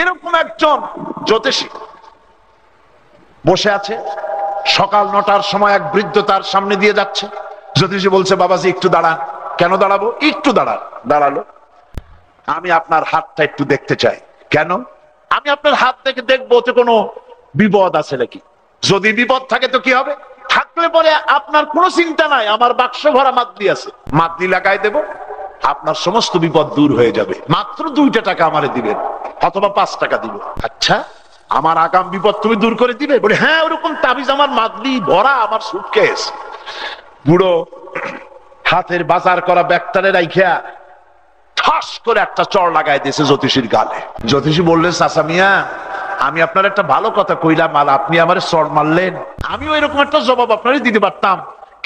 এরকম একজন জ্যোতিষী বসে আছে, সকাল 9টার সময় এক বৃদ্ধ তার সামনে দিয়ে যাচ্ছে। জ্যোতিষী বলছে, বাবাজি একটু দাঁড়ান। কেন দাঁড়াবো? একটু দাঁড়ান। দাঁড়ালো। আমি আপনার হাতটা একটু দেখতে চাই। কেন? আমি আপনার হাত থেকে দেখবো ওতে কোনো বিপদ আছে নাকি। যদি বিপদ থাকে তো কি হবে? থাকলে পরে আপনার কোনো চিন্তা নাই, আমার বাক্স ভরা মাদলি আছে, মাদলি লাগাই দেব, আপনার সমস্ত বিপদ দূর হয়ে যাবে। মাত্র 2টা টাকা আমারে দিবেন, অথবা 5 টাকা দিব। আচ্ছা, আমার আগাম বিপদ তুমি দূর করে দিবে? বলে, হ্যাঁ, ওরকম তাবিজ আমার মাদলি ভরা আমার সুটকেস। বুড়ো হাতের বাজার করা ব্যাগটারে রাইখা ঠাস করে একটা চড় লাগাই দিয়েছে জ্যোতিষীর গালে। জ্যোতিষী বললেন, চাচা মিয়া, আমি আপনার একটা ভালো কথা কইলাম, আর আপনি আমার চড় মারলেন। আমিও এরকম একটা জবাব আপনারই দিতে পারতাম,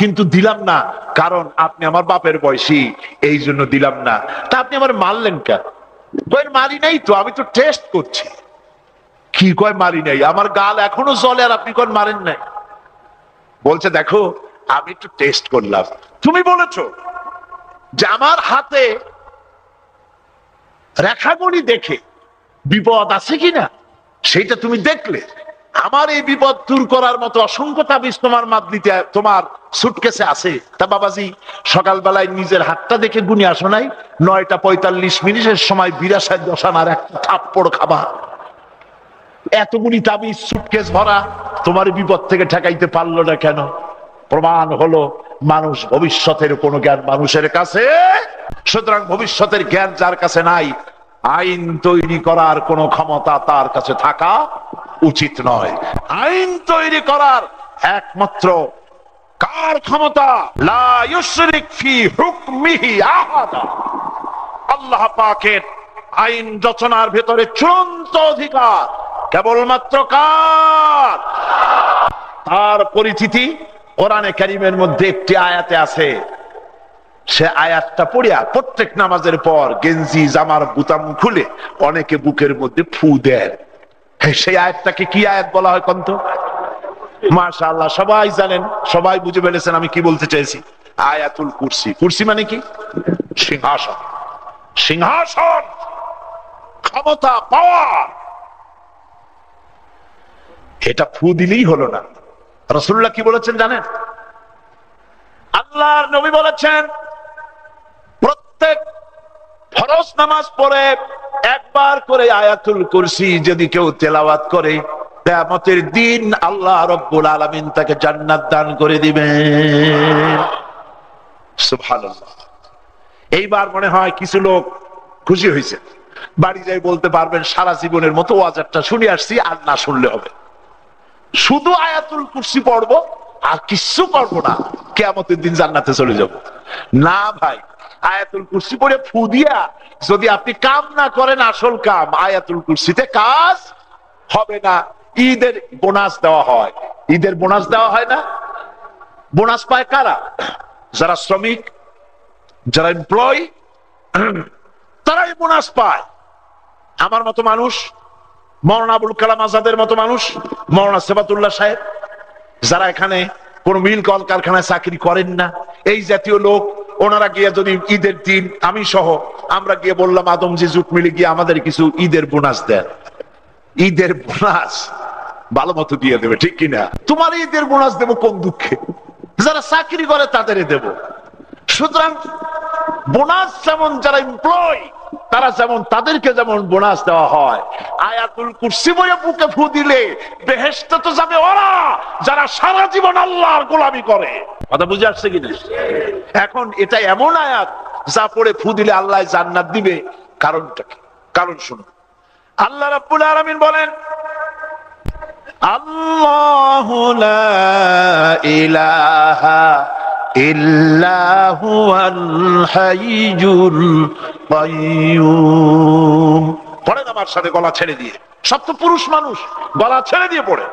কিন্তু দিলাম না, কারণ আপনি আমার বাপের বয়সী, এই জন্য দিলাম না। তা আপনি আমার মারলেন কেন? কই, মারি নাই তো, আমি তো টেস্ট করছি। কি কয় মারি নাই? আমার গাল এখনো জ্বলে আর আপনি কই মারেন নাই। বলছে, দেখো, আমি একটু টেস্ট করলাম। তুমি বলেছো যে আমার হাতে রেখাগুলি দেখে বিপদ আছে কিনা, সেইটা তুমি দেখলে। আমার এই বিপদ দূর করার মতো অসংখ্য তাবিজ তোমার মাদলিতে, তোমার সুটকেসে আছে। তা বাবাজি, সকালবেলায় নিজের হাতটা দেখে গুনে আসো নাই? 9:45 সময় 82 দশানার একটা থাপ্পড় খাবা। এতগুলি তাবিজ সুটকেস ভরা, তোমার বিপদ থেকে ঠেকাইতে পারলো না কেন? প্রমাণ হলো, মানুষ ভবিষ্যতের কোনো জ্ঞান মানুষের কাছে। সুতরাং ভবিষ্যতের জ্ঞান যার কাছে নাই, আইন তৈরি করার কোনো ক্ষমতা তার কাছে থাকা উচিত নয়। আইন তৈরি করার একমাত্র কার ক্ষমতা? লা ইউশরিক ফি হুকমিহি আহাদা। আল্লাহ পাকের আইন রচনার ভেতরে চূড়ান্ত অধিকার কেবলমাত্র কার? তার পরিচিতি কোরআনে কারীমের মধ্যে একটি আয়াতে আছে। সে আয়াতটা পড়িয়া প্রত্যেক নামাজের পর গেঞ্জি জামার বুতাম খুলে অনেকে বুকের মধ্যে ফু দেন। সেই আয়াতটাকে কি আয়াত বলা হয় কন্ত? মাশাআল্লাহ, সবাই জানেন, সবাই বুঝে ফেলেছেন আমি কি বলতে চাইছি। আয়াতুল কুরসি। কুরসি মানে কি? সিংহাসন। সিংহাসন, ক্ষমতা, পাওয়ার। এটা ফু দিলেই হলো না। রাসূলুল্লাহ কি বলেছেন জানেন? আল্লাহর নবী বলেছেন, প্রত্যেক ফরজ নামাজ পড়ে একবার করে আয়াতুল কুরসি যদি কেউ তেলাওয়াত করে, কিয়ামতের দিন আল্লাহ রাব্বুল আলামিন তাকে জান্নাত দান করে দিবেন। সুবহানাল্লাহ। এইবার মনে হয় কিছু লোক খুশি হয়েছে, বাড়ি যাই বলতে পারবেন, সারা জীবনের মতো ওয়াজটা শুনে আসছি, আর না শুনলে হবে। শুধু আয়াতুল কুরসি পড়বো আর কিচ্ছু করবো না, কিয়ামতের দিন জান্নাতে চলে যাব। না ভাই, আয়াতুল কুরসি পড়ে ফু দিয়া যদি আপনি কাম না করেন, আসল কাম আয়াতুল কুরসিতে কাজ হবে না। ঈদের বোনাস দেওয়া হয়। ঈদের বোনাস দেওয়া হয় না? বোনাস পায় কারা? যারা শ্রমিক, যারা এমপ্লয়, তারাই বোনাস পায়। আমার মতো মানুষ, মাওলানা আবুল কালাম আজাদের মতো মানুষ, মাওলানা সেবাতুল্লাহ সাহেব, যারা এখানে কোন মিল কল কারখানায় চাকরি করেন না, এই জাতীয় লোক, ওনারা গিয়ে যদি ঈদের দিন আমি সহ আমরা গিয়ে বললাম, আদমজি জুট মিলে গিয়ে আমাদের কিছু ঈদের বোনাস দেন, ঈদের বোনাস ভালো মতো দিয়ে দেবে, ঠিক কিনা? তোমার ঈদের বোনাস দেবো কোন দুঃখে? যারা চাকরি করে তাদের দেব। সুতরাং বোনাস যেমন যারা এমপ্লয়, তারা যেমন, তাদেরকে যেমন বোনাস দেওয়া হয়, আয়াতুল কুরসি বইয়ে বুকে ফু দিলে বেহেশতে তো যাবে ওরা যারা সারা জীবন আল্লাহর গোলামি করে। কথা বুঝে আসছে কিনা? এখন এটা এমন আয়াত যা পড়ে ফু দিলে আল্লাহ জান্নাত দিবে। কারণটা কি? কারণ শুনুন, আল্লাহ রাব্বুল আলামিন বলেন, আল্লাহু লা ইলাহা ইল্লা হুয়াল হাইয়ুল কাইয়্যুম। পড়েন আমার সাথে গলা ছেড়ে দিয়ে, সব তো পুরুষ মানুষ, গলা ছেড়ে দিয়ে পড়ে।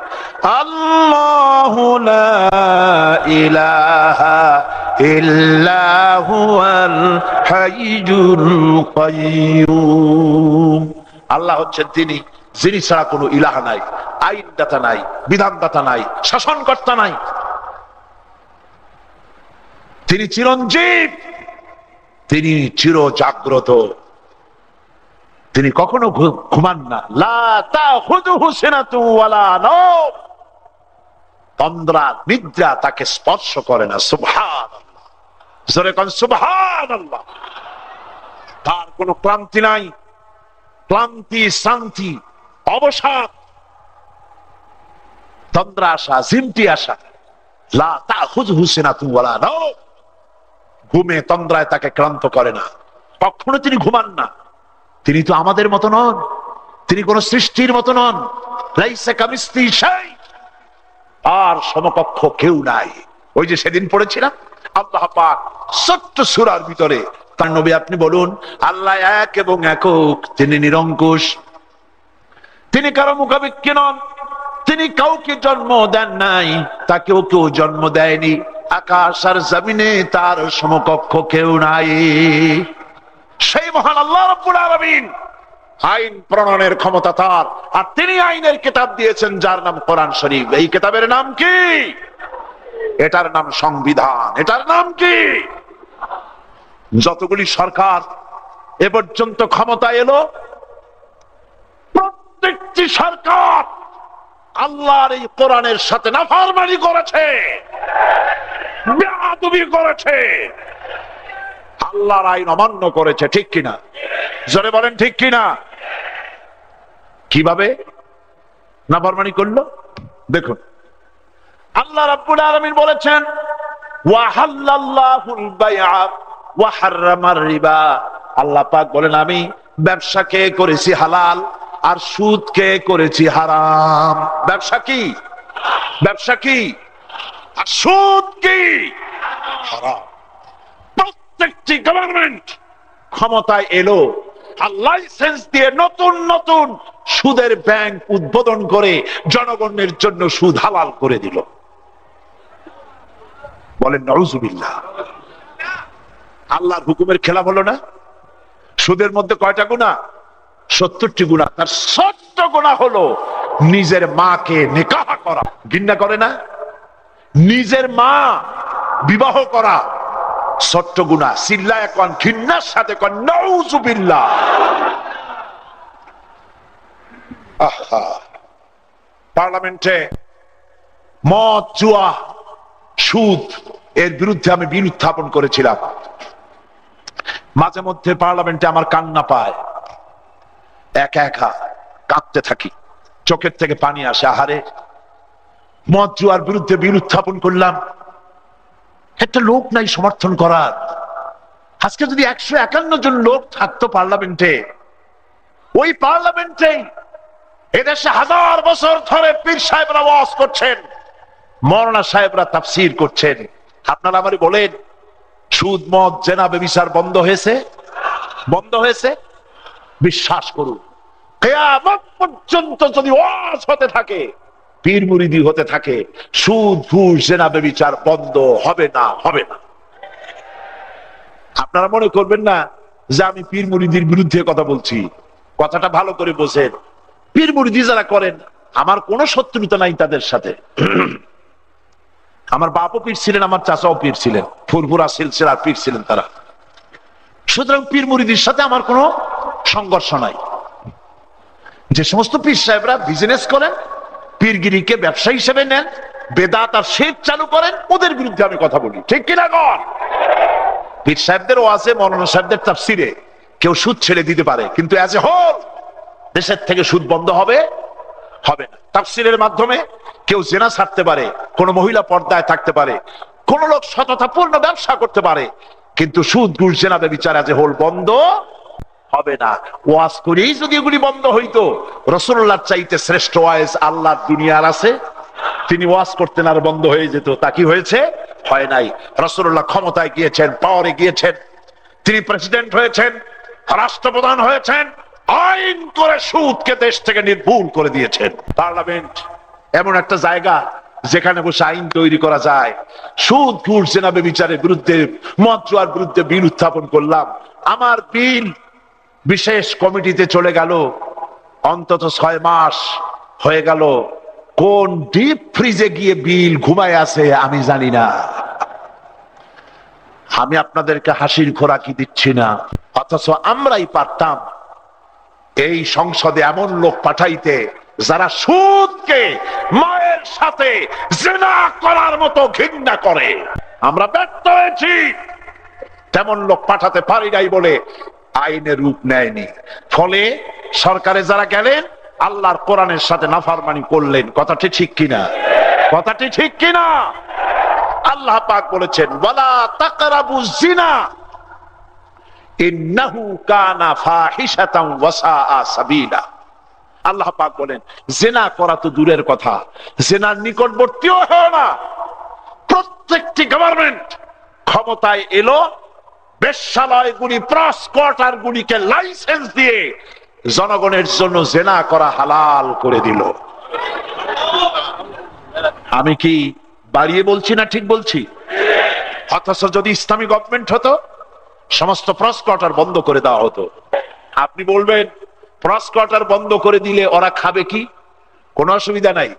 আল্লাহু লা ইলাহা ইল্লা হুয়াল হাইয়ুল কাইয়্যুম। আল্লাহ হচ্ছেন তিনি যিনি ছাড়া কোনো ইলাহ নাই, আইনদাতা নাই, বিধানদাতা নাই, শাসনকর্তা নাই। তিনি চিরঞ্জীব, তিনি চির জাগ্রত। তিনি কখনো ঘুমান না। লা তাখুযুহু সিনাতুন ওয়ালা নাওম, তন্দ্রা নিদ্রা তাকে স্পর্শ করে না। সুবহানাল্লাহ, জোরে কোন সুবহানাল্লাহ। তার কোনো ক্লান্তি নাই, ক্লান্তি শান্তি অবসাদ, তন্দ্রা আসা জিমটি আসা। লা তাখুযুহু সিনাতুন ওয়ালা নাওম, ঘুমে তন্দ্রায় তাকে ক্লান্ত করে না, কখনো তিনি ঘুমান না। তিনি তো আমাদের মতো নন, তিনি কোন সৃষ্টির মতো নন। লাইসা কামিসলিহি শাই, আর সমকক্ষ কেউ নাই। ওই যে সেদিন পড়েছিলাম আল্লাহ পাক ছোট্ট সূরার ভিতরে, তার নবী আপনি বলুন আল্লাহ এক এবং একক, তিনি নিরঙ্কুশ, তিনি কারো মুখাপেক্ষী নন, তিনি কাউকে জন্ম দেন নাই, তাকেও কেউ জন্ম দেয়নি। আকাশ আর জমিনে তার সমকক্ষ কেউ নাই। সেই মহান আল্লাহ রাব্বুল আলামিন, আইন প্রণয়নের ক্ষমতা তার, আর তিনি আইনের কিতাব দিয়েছেন যার নাম কোরআন শরীফ। এই কিতাবের নাম কি? এটার নাম সংবিধান। এটার নাম কি? যতগুলি সরকার এ পর্যন্ত ক্ষমতা এলো, প্রত্যেকটি সরকার আল্লাহর এই কোরআনের সাথে নাফরমানি করেছে, বেয়াদবি করেছে, আল্লাহর আইন অমান্য করেছে। ঠিক কিনা? জোরে বলেন ঠিক কিনা? কিভাবে নাফরমানি করলো দেখুন। আল্লাহ রাব্বুল আলামিন বলেছেন ওয়া হাল্লাল্লাহুল বাইআ ওয়া হাররামার রিবা। আল্লাহ পাক বলেন আমি ব্যবসাকে করেছি হালাল আর সুদকে করেছি হারাম। ব্যবসা কি? ব্যবসা কি? আর সুদ কি? হারাম। প্রত্যেকটি গভর্নমেন্ট ক্ষমতায় এলো আর লাইসেন্স দিয়ে নতুন নতুন সুদের ব্যাংক উদ্বোধন করে জনগণের জন্য সুদ হালাল করে দিল। বলেন নাউজুবিল্লাহ। আল্লাহর হুকুমের খেলাফ হলো না? সুদের মধ্যে কয়টা গুনাহ? 70টি গুনাহ। তার 70 গুনাহ হলো নিজের মাকে নিকাহ করা। ঘৃণা করে না? নিজের মা বিবাহ করা 70 গুনাহ। চিল্লায় কোন ঘৃণার সাথে কোন নাউজুবিল্লাহ। আহা, পার্লামেন্টে মদ, জুয়া, সুদ এর বিরুদ্ধে আমি বিল উত্থাপন করেছিলাম। মাঝে মধ্যে পার্লামেন্টে আমার কান্না পায়, একা একা কাঁদতে থাকি, চোখের থেকে পানি আসে। আহারে, মদ জুয়ার বিরুদ্ধে বিল উত্থাপন করলাম, একটা লোক নাই সমর্থন করার। আজকে যদি 151 জন লোক থাকতো পার্লামেন্টে, ওই পার্লামেন্টে এদেশে 1000 বছর ধরে পীর সাহেবরা ওয়াজ করছেন, মওলানা সাহেবরা তাফসীর করছেন, আপনারা আমারে বলেন সুদ, মদ, জেনা, ব্যভিচার বন্ধ হয়েছে? বন্ধ হয়েছে? বিশ্বাস করুন, কিয়ামত পর্যন্ত যদি ওয়াজ হতে থাকে, পীর মুরিদি হতে থাকে, সুদ, ঘুষ, জেনা, ব্যভিচার বন্ধ হবে না, হবে না। আপনারা মনে করবেন না যে আমি পীর মুরিদির বিরুদ্ধে কথা বলছি। কথাটা ভালো করে বোঝেন। পীর মুরিদি যারা করেন, আমার কোনো শত্রুতা নাই তাদের সাথে। আমার বাপও পীর ছিলেন, আমার চাচাও পীর ছিলেন, ফুরফুরা সিলসিলার পীর ছিলেন তারা। সুতরাং পীর মুরিদির সাথে আমার কোনো সংঘর্ষ নাই। যে সমস্ত পীর সাহেবরা বিজনেস করেন, পীরগিরিকে ব্যবসা হিসেবে নেন, বেদাত আর শিরক চালু করেন, ওদের বিরুদ্ধে আমি কথা বলি। ঠিক কিনা কন? পীর সাহেবদের ওয়াজে, মওলানা সাহেবদের তাফসিরে কেউ সুদ ছেড়ে দিতে পারে, কিন্তু অ্যাজ এ হোল দেশের থেকে সুদ বন্ধ হবে? হবে না। তাফসিরের মাধ্যমে কেউ জেনা ছাড়তে পারে, কোন মহিলা পর্দায় থাকতে পারে, কোন লোক সততাপূর্ণ ব্যবসা করতে পারে, কিন্তু সুদ, ঘুষ, জেনা, ব্যভিচার অ্যাজ এ হোল বন্ধ হবে না। ওয়াজ করেই যদি এগুলি বন্ধ হইতো, রাসূলুল্লাহর চাইতে শ্রেষ্ঠ ওয়াজ আল্লাহর দুনিয়ার আছে? তিনি ওয়াজ করতেন আর বন্ধ হয়ে যেত। তা কি হয়েছে? হয় নাই। রাসূলুল্লাহ ক্ষমতায় গিয়েছেন, পাওয়ারে গিয়েছেন, তিনি প্রেসিডেন্ট হয়েছেন, রাষ্ট্রপ্রধান হয়েছেন, আইন করে সুদকে দেশ থেকে নির্মূল করে দিয়েছেন। পার্লামেন্ট এমন একটা জায়গা যেখানে বসে আইন তৈরি করা যায়। সুদ, ঘুষ, জেনা, ব্যভিচারের বিরুদ্ধে, মদ জুয়ার বিরুদ্ধে বিল উত্থাপন করলাম। আমার বিল বিশেষ কমিটিতে চলে গেল, অন্তত 6 মাস হয়ে গেল। কোন ডিপ ফ্রিজে গিয়ে বিল ঘুমায় আছে আমি জানি না। আমি আপনাদেরকে হাসির খোরাকি দিচ্ছি না, অথচ আমরাই পারতাম এই সংসদে এমন লোক পাঠাইতে যারা সুদকে মায়ের সাথে জিনা করার মতো ঘৃণা করে। আমরা ব্যর্থ হয়েছি, তেমন লোক পাঠাতে পারি নাই বলে আইনের রূপ নেয়নি। ফলে সরকারে যারা গেলেন আল্লাহর কোরআনের সাথে নাফরমানি করলেন। কথাটি ঠিক কিনা? কথাটি ঠিক কিনা? আল্লাহ পাক বলেছেন ওয়ালা তাকরাবুজ জিনা ইন্নাহু কানা ফাহিশাতান ওয়া সাআ সাবিলা। আল্লাহ পাক বলেন জিনা করা তো দূরের কথা, জিনার নিকটবর্তীও হয় না। প্রত্যেকটি গভর্নমেন্ট ক্ষমতায় এলো, বেশ্যালয়গুলি, প্রসকোয়ার্টারগুলিকে লাইসেন্স দিয়ে জনগণের জন্য জিনা করা হালাল করে দিল। আমি কি বাড়িয়ে বলছি না ঠিক বলছি? অথচ যদি ইসলামী গভর্নমেন্ট হতো সমস্ত প্রসকোয়ার্টার বন্ধ করে দেওয়া হতো। আপনি বলবেন প্রসকোয়ার্টার বন্ধ করে দিলে ওরা খাবে কি? কোনো অসুবিধা নাই।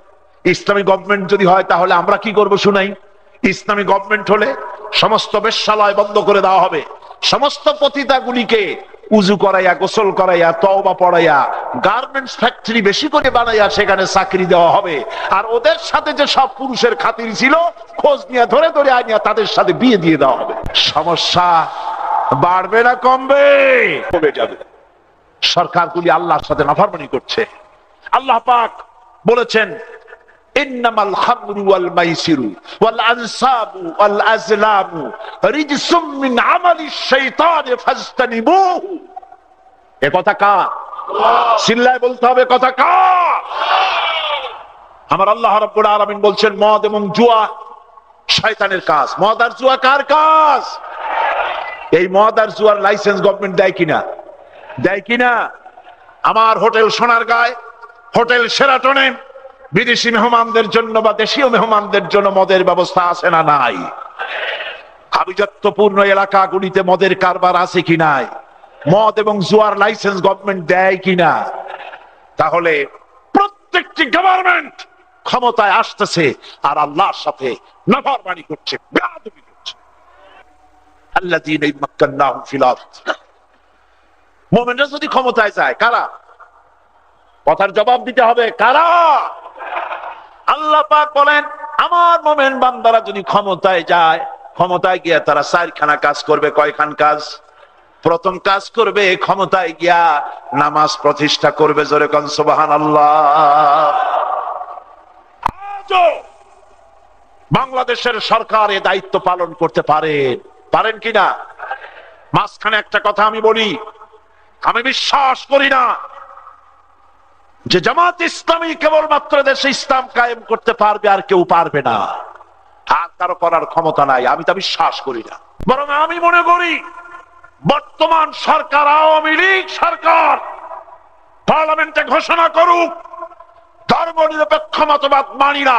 ইসলামী গভর্নমেন্ট যদি হয় তাহলে আমরা কি করব শুনাই। ইসলামী গভর্নমেন্ট হলে সমস্ত বেশ্যালয় বন্ধ করে দেওয়া হবে, সমস্ত পতিতাগুলিকে উজু করাইয়া, গোসল করাইয়া, তওবা পড়াইয়া, গার্মেন্টস ফ্যাক্টরি বেশি করে বানাইয়া সেখানে চাকরি দেওয়া হবে। আর ওদের সাথে যে সব পুরুষের খাতির ছিল খোঁজ নিয়ে ধরে ধরে আনিয়া তাদের সাথে বিয়ে দিয়ে দেওয়া হবে। সমস্যা বাড়বে না কমবে? কমে যাবে। সরকারগুলি আল্লাহর সাথে নাফরমানি করছে। আল্লাহ পাক বলেছেন ইন্নামাল খামরু ওয়াল মাইসিরু ওয়াল আনসাবু ওয়াল আজলামু রিজসুম মিন আমালিশ শাইতানি ফাজতানিবুহু। এ কথা কার? চিল্লায় বলতে হবে কথা কার? আমার আল্লাহ রাব্বুল আলামিন বলছেন মদ এবং জুয়া শয়তানের কাজ। মদ আর জুয়া কার কাজ? এই মদ আর জুয়ার লাইসেন্স গভর্নমেন্ট দেয় কিনা? দেয় কিনা? আমার হোটেল সোনারগাঁয়, হোটেল শেরাটনে বিদেশি মেহমানদের জন্য বা দেশীয় মেহমানদের জন্য মদের ব্যবস্থা আছে না নাই? আভিজাত্যপূর্ণ এলাকাগুলিতে মদের কারবার আছে কি নাই? মদ এবং জুয়ার লাইসেন্স গভর্নমেন্ট দেয় কিনা? তাহলে প্রত্যেকটি গভর্নমেন্ট ক্ষমতায় আসতেছে আর আল্লাহর সাথে নাফরমানি করছে, বেয়াদবি করছে। আল্লাযীনা ইমাক্কান্নাহুম ফিল আরদ। মুমিনরা যদি ক্ষমতায় যায়, কারা? কথার জবাব দিতে হবে, কারা? আল্লাহ পাক বলেন আমার মুমিন বান্দারা যদি ক্ষমতায় যায়, ক্ষমতায় গিয়া তারা চারখানা কাজ করবে। কয়খান কাজ? প্রথম কাজ করবে ক্ষমতায় গিয়া নামাজ প্রতিষ্ঠা করবে। জোরে কোন সুবহানাল্লাহ। আজও বাংলাদেশের সরকার এই দায়িত্ব পালন করতে পারেন কিনা? মাঝখানে একটা কথা আমি বলি, আমি বিশ্বাস করি না যে জামাত ইসলামী কেবলমাত্র দেশে ইসলাম কায়েম করতে পারবে আর কেউ পারবে না, আর কারো করার ক্ষমতা নাই। আমি তা বিশ্বাস করি না। বরং আমি মনে করি বর্তমান সরকার, আওয়ামী লীগ সরকার, পার্লামেন্টে ঘোষণা করুক ধর্মনিরপেক্ষ মতবাদ মানি না।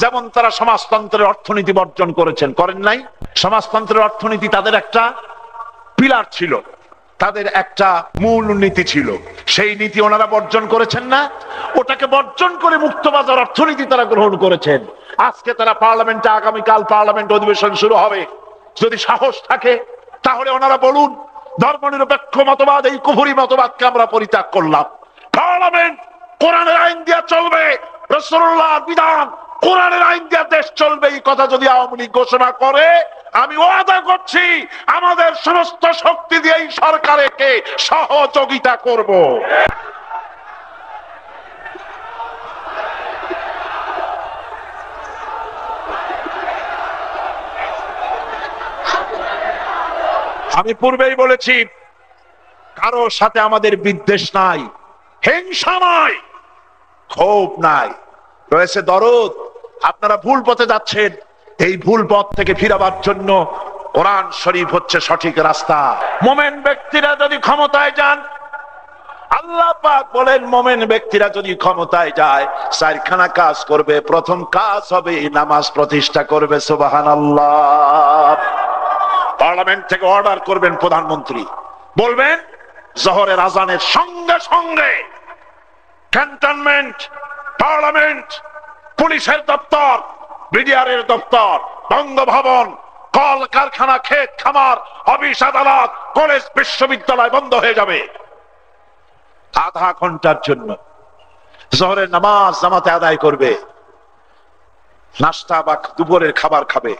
যেমন তারা সমাজতন্ত্রের অর্থনীতি বর্জন করেছেন, করেন নাই? সমাজতন্ত্রের অর্থনীতি তাদের একটা পিলার ছিল, তাদের একটা মূল নীতি ছিল। সেই নীতি ওনারা বর্জন করেছেন না? ওটাকে বর্জন করে মুক্তবাজার অর্থনীতি তারা গ্রহণ করেছেন। আজকে তারা পার্লামেন্টে, আগামীকাল পার্লামেন্ট অধিবেশন শুরু হবে, যদি সাহস থাকে তাহলে ওনারা বলুন ধর্মনিরপেক্ষ মতবাদ, এই কুফরি মতবাদকে আমরা পরিত্যাগ করলাম। পার্লামেন্ট কোরআনের আইন দিয়া চলবে, রাসূলুল্লাহর বিধান, কোরআনের আইন দিয়া দেশ চলবে, এই কথা যদি আওয়ামী লীগ ঘোষণা করে, আমি ওয়াদা করছি আমাদের সমস্ত শক্তি দিয়ে এই সরকারকে সহযোগিতা করব। আমি পূর্বেই বলেছি কারোর সাথে আমাদের বিদ্বেষ নাই, হিংসা নাই, ক্ষোভ নাই, রয়েছে দরদ। আপনারা ভুল পথে যাচ্ছেন, এই ভুল পথ থেকে ফিরাবার জন্য কোরআন শরীফ হচ্ছে সঠিক রাস্তা। মুমিন ব্যক্তিরা যদি ক্ষমতায় যান, আল্লাহ পাক বলেন মুমিন ব্যক্তিরা যদি ক্ষমতায় যায় চারখানা কাজ করবে। প্রথম কাজ হবে নামাজ প্রতিষ্ঠা করবে। সুবহানাল্লাহ। পার্লামেন্ট থেকে অর্ডার করবেন প্রধানমন্ত্রী, বলবেন জোহরের আজানের সঙ্গে সঙ্গে ক্যান্টনমেন্ট, পার্লামেন্ট, পুলিশের দপ্তর, বিডিআরের দপ্তর, বঙ্গভবন, কল কারখানা, ক্ষেত খামার, অফিস আদালত, কলেজ বিশ্ববিদ্যালয় বন্ধ হয়ে যাবে। আধা ঘন্টার জন্য জোহরের নামাজ জামাতে আদায় করবে, নাস্তা বা দুপুরের খাবার খাবে,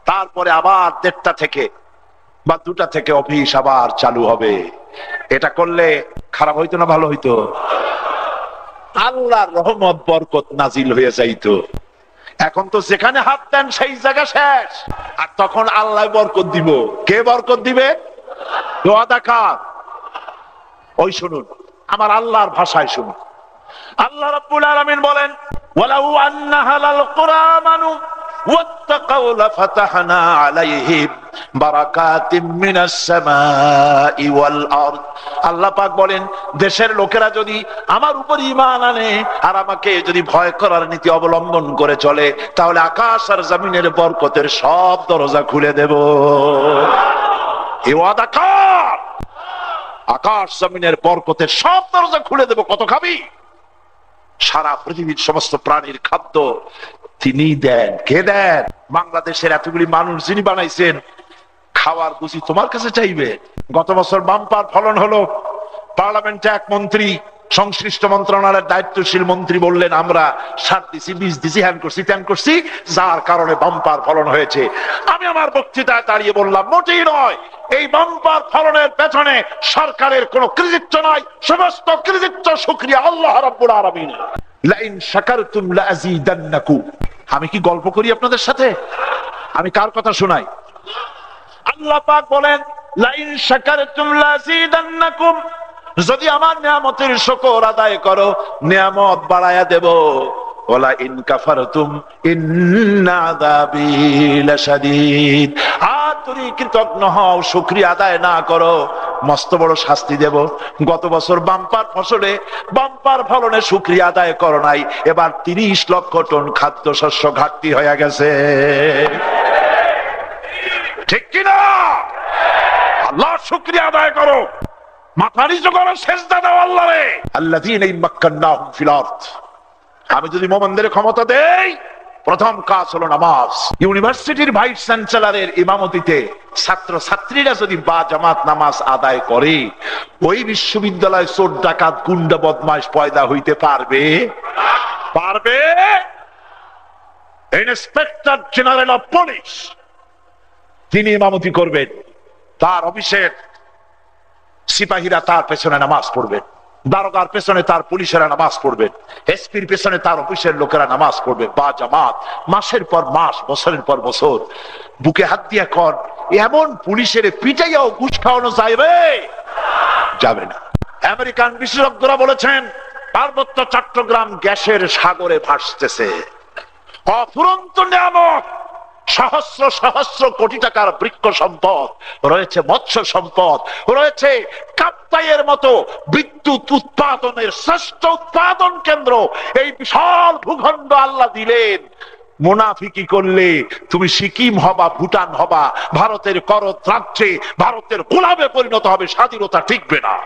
তারপরে আবার 1:30 থেকে বা 2টা থেকে অফিস আবার চালু হবে। এটা করলে খারাপ হইতো না ভালো হইতো? আল্লাহর রহমত বরকত নাজিল হয়ে যাইতো। এখন তো যেখানে হাত দেন সেই জায়গা শেষ। আর তখন আল্লাহ বরকত দিব। কে বরকত দিবে? দোয়া দেখার। ওই শুনুন, আমার আল্লাহর ভাষায় শুনুন। আল্লাহ রাব্বুল আলামিন বলেন, ওয়ালাউ আন্না হালাল কুরআমানু ওয়াত্তাকাউ লাফাতাহনা আলাইহিম বারাকাতিম মিনাস সামাই ওয়াল আরদ। আল্লাহ পাক বলেন, দেশের লোকেরা যদি আমার উপর ঈমান আনে আর আমাকে যদি ভয় করার নীতি অবলম্বন করে চলে, তাহলে আকাশ আর জমিনের বরকতের সব দরজা খুলে দেব। এই ওয়াদা কার? আকাশ জমিনের বরকতের সব দরজা খুলে দেব। কত খাবি? সারা পৃথিবীর সমস্ত প্রাণীর খাদ্য তিনি দেন। কে দেন? বাংলাদেশের এতগুলি মানুষ যিনি বানাইছেন, খাওয়ার বুঝি তোমার কাছে চাইবে? গত বছর বাম্পার ফলন হলো। পার্লামেন্টে এক মন্ত্রী, সংশ্লিষ্ট মন্ত্রণালয়ের দায়িত্বশীল মন্ত্রী বললেন, আমরা সার দিছি, বীজ দিছি, হ্যান করছি, ত্যান করছি, যার কারণে বাম্পার ফলন হয়েছে। আমি আমার বক্তৃতায় দাঁড়িয়ে বললাম, মোটেই নয়। এই বাম্পার ফলনের পেছনে সরকারের কোনো কৃতিত্ব নয়, সমস্ত কৃতিত্ব শুকরিয়া আল্লাহ রাব্বুল আলামিনের। লাইন শাকারতুম লাযীদান্নাকুম। আমি কি গল্প করি আপনাদের সাথে? আমি কার কথা শোনাই? আল্লাহ পাক বলেন, লাইন শাকারতুম লাযীদান্নাকুম। যদি আমার নিয়ামতের শুকর আদায় করো, নিয়ামত বাড়ায়া দেব। ওয়ালা ইন কাফারতুম ইন্না আযাবী লাশাদীদ। আর তুমি কৃতজ্ঞ হও, শুকরিয়া আদায় না করো, মস্ত বড় শাস্তি দেব। গত বছর বাম্পার ফসলে, বাম্পার ফলনে শুকরিয়া আদায় করো নাই, এবার 30 লক্ষ টন খাদ্যশস্য ঘাটতি হয়ে গেছে। ঠিক কিনা? আল্লাহ শুকরিয়া আদায় করো, মাথা নিচু করো, সেজদা দাও আল্লাহরে। আল্লাযীনা ইম্মাক্কান্নাহুম ফিল আরদ। আমি যদি মুমিনদের ক্ষমতা দেই, প্রথম কাজ হলো নামাজ। ইউনিভার্সিটির ভাইস চ্যান্সেলরের ইমামতিতে ছাত্র ছাত্রীরা যদি বা জামাত নামাজ আদায় করে, ওই বিশ্ববিদ্যালয় চোর ডাকাত গুন্ডা বদমাশ পয়দা হইতে পারবে? পারবে? ইন্সপেক্টর জেনারেল অফ পুলিশ তিনি ইমামতি করবেন, তার অফিসের সিপাহীরা তার পেছনে নামাজ পড়বেন, দারোগার পেছনে তার পুলিশেরা নামাজ পড়বেন, এসপির পেছনে তার অফিসের লোকেরা নামাজ পড়বে। বা জামাত মাসের পর মাস, বছরের পর বছর। বুকে হাত দিয়ে কর, এমন পুলিশের পিটাইয়াও ঘুষ খাওয়ানো যাবে? যাবে না। আমেরিকান বিশেষজ্ঞরা বলেছেন, পার্বত্য চট্টগ্রাম গ্যাসের সাগরে ভাসতেছে। অফুরন্ত নিয়ামত, সহস্র সহস্র কোটি টাকার বৃক্ষ সম্পদ রয়েছে, মৎস্য সম্পদ রয়েছে, কাপ্তাইয়ের মতো বিদ্যুৎ উৎপাদনের শ্রেষ্ঠ উৎপাদন কেন্দ্র। এই বিশাল ভূখণ্ড আল্লাহ দিলেন। মুনাফিকি করলে তুমি সিকিম হবা, ভুটান হবা, ভারতের করদ রাজ্যে ভারতের গোলামে পরিণত হবে, স্বাধীনতা টিকবে না।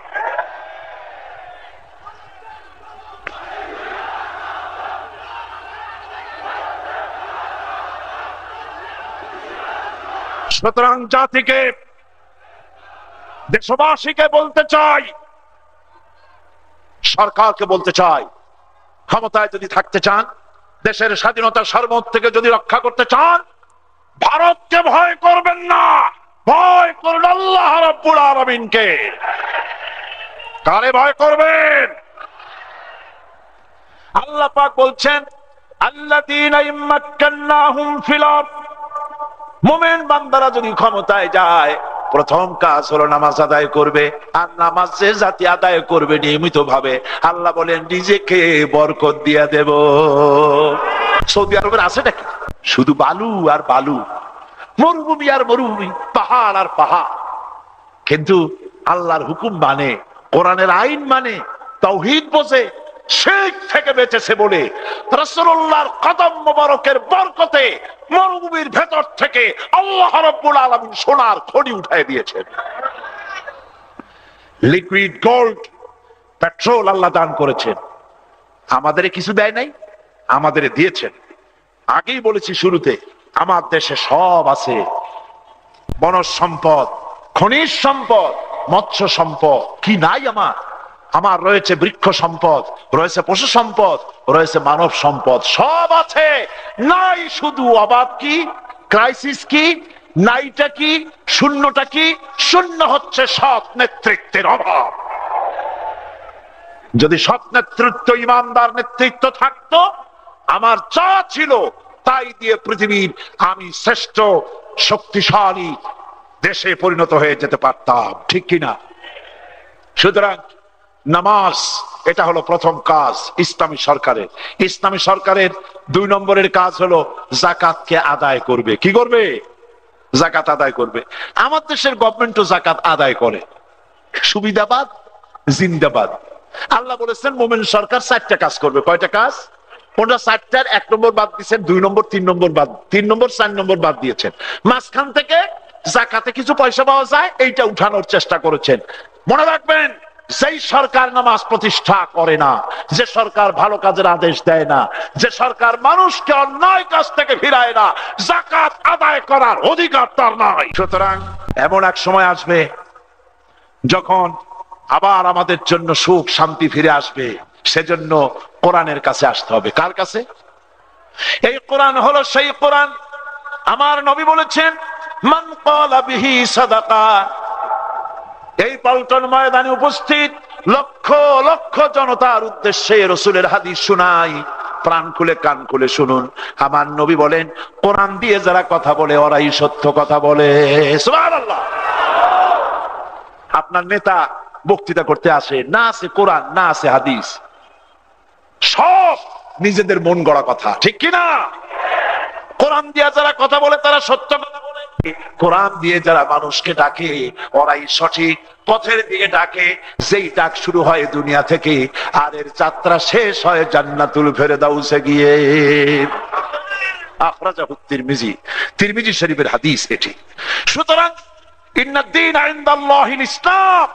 সুতরাং জাতিকে, দেশবাসীকে বলতে চাই, সরকারকে বলতে চাই, ক্ষমতায় যদি থাকতে চান, দেশের স্বাধীনতা সার্বভৌমত্ব থেকে যদি রক্ষা করতে চান, ভারতকে ভয় করবেন না, ভয় করুন আল্লাহ রাব্বুল আলামিনকে। কারে ভয় করবেন? আল্লাহ পাক বলছেন, আল্লাযীনা ইম্মাক্কান্নাহুম ফিল আরদ। মুমিন বান্দারা যদি ক্ষমতায় যায়, প্রথম কাজ হলো নামাজ আদায় করবে। আর নামাজ যে জাতি আদায় করবে নিয়মিত ভাবে, আল্লাহ বলেন নিজেকে বরকত দিয়ে দেব। সৌদি আরবের আছে নাকি? শুধু বালু আর বালু, মরুভূমি আর মরুভূমি, পাহাড় আর পাহাড়। কিন্তু আল্লাহর হুকুম মানে, কোরআনের আইন মানে, তাওহীদ বোঝে, শিরক থেকে বেঁচেছে বলে রাসূলুল্লাহর কদম মোবারকের বরকতে মরুভূমির ভেতর থেকে আল্লাহ রাব্বুল আলামিন সোনার খনি উঠায় দিয়েছেন। লিকুইড গোল্ড, পেট্রোল আল্লাহ দান করেছেন। আমাদের কিছু দেয় নাই, আমাদের দিয়েছেন। আগেই বলেছি শুরুতে, আমার দেশে সব আছে। বনজ সম্পদ, খনিজ সম্পদ, মৎস্য সম্পদ, কি নাই আমার? আমার রয়েছে বৃক্ষ সম্পদ, রয়েছে পশু সম্পদ, রয়েছে মানব সম্পদ, সব আছে। নাই শুধু অভাব কি, ক্রাইসিস কি, নাইটা কি, শূন্যটা কি? শূন্য হচ্ছে সৎ নেতৃত্বের অভাব। যদি সৎ নেতৃত্ব, ইমানদার নেতৃত্ব থাকতো, আমার যা ছিল তাই দিয়ে পৃথিবীর আমি শ্রেষ্ঠ শক্তিশালী দেশে পরিণত হয়ে যেতে পারতাম, ঠিক কিনা? সুতরাং নামাজ, এটা হলো প্রথম কাজ ইসলামী সরকারের। ইসলামী সরকারের 2 নম্বরের কাজ হলো যাকাতকে আদায় করবে। কি করবে? যাকাত আদায় করবে। আমার দেশের গভর্নমেন্টও যাকাত আদায় করে। সুবিধাবাদ, জিন্দাবাদ। আল্লাহ বলেছেন মোমেন সরকার 4টা কাজ করবে। কয়টা কাজ? 4টার 1 নম্বর বাদ দিয়েছেন, 2 নম্বর, 3 নম্বর বাদ, 3 নম্বর 4 নম্বর বাদ দিয়েছেন। মাঝখান থেকে যাকাতে কিছু পয়সা পাওয়া যায়, এইটা উঠানোর চেষ্টা করেছেন। মনে রাখবেন, যেই সরকার নামাজ প্রতিষ্ঠা করে না, যে সরকার ভালো কাজের আদেশ দেয় না, যে সরকার মানুষকে অন্যায় কাজ থেকে ফিরায় না, যাকাত আদায় করার অধিকার তার নাই। সুতরাং এমন এক সময় আসবে যখন আবার আমাদের জন্য সুখ শান্তি ফিরে আসবে। সেজন্য কোরআনের কাছে আসতে হবে। কার কাছে? এই কোরআন হলো সেই কোরআন। আমার নবী বলেছেন, মান ক্বালা বিহি সাদাকা। এই পল্টন ময়দানে উপস্থিত লক্ষ লক্ষ জনতার উদ্দেশ্যে রাসূলের হাদিস শোনাই, প্রাণ খুলে কান খুলে শুনুন। আমার নবী বলেন, কোরআন দিয়ে যারা কথা বলে ওরাই সত্য কথা বলে। সুবহানাল্লাহ। আপনার নেতা বক্তৃতা করতে আসে, না আছে কোরআন, না আছে হাদিস, সব নিজেদের মন গড়া কথা, ঠিক কিনা? কোরআন দিয়ে যারা কথা বলে তারা সত্য কথা বলে। কোরআন দিয়ে যারা মানুষকে ডাকে ওরাই সঠিক পথের দিকে ডাকে। যেই ডাক শুরু হয় দুনিয়া থেকে, আর এর যাত্রা শেষ হয় জান্নাতুল ফেরদাউসে গিয়ে। আখরাজাহু তিরমিজি, তিরমিজি শরীফের হাদিস এটি। সুতরাং ইন্নাদ-দীন ইনদাল্লাহিল ইসলাম।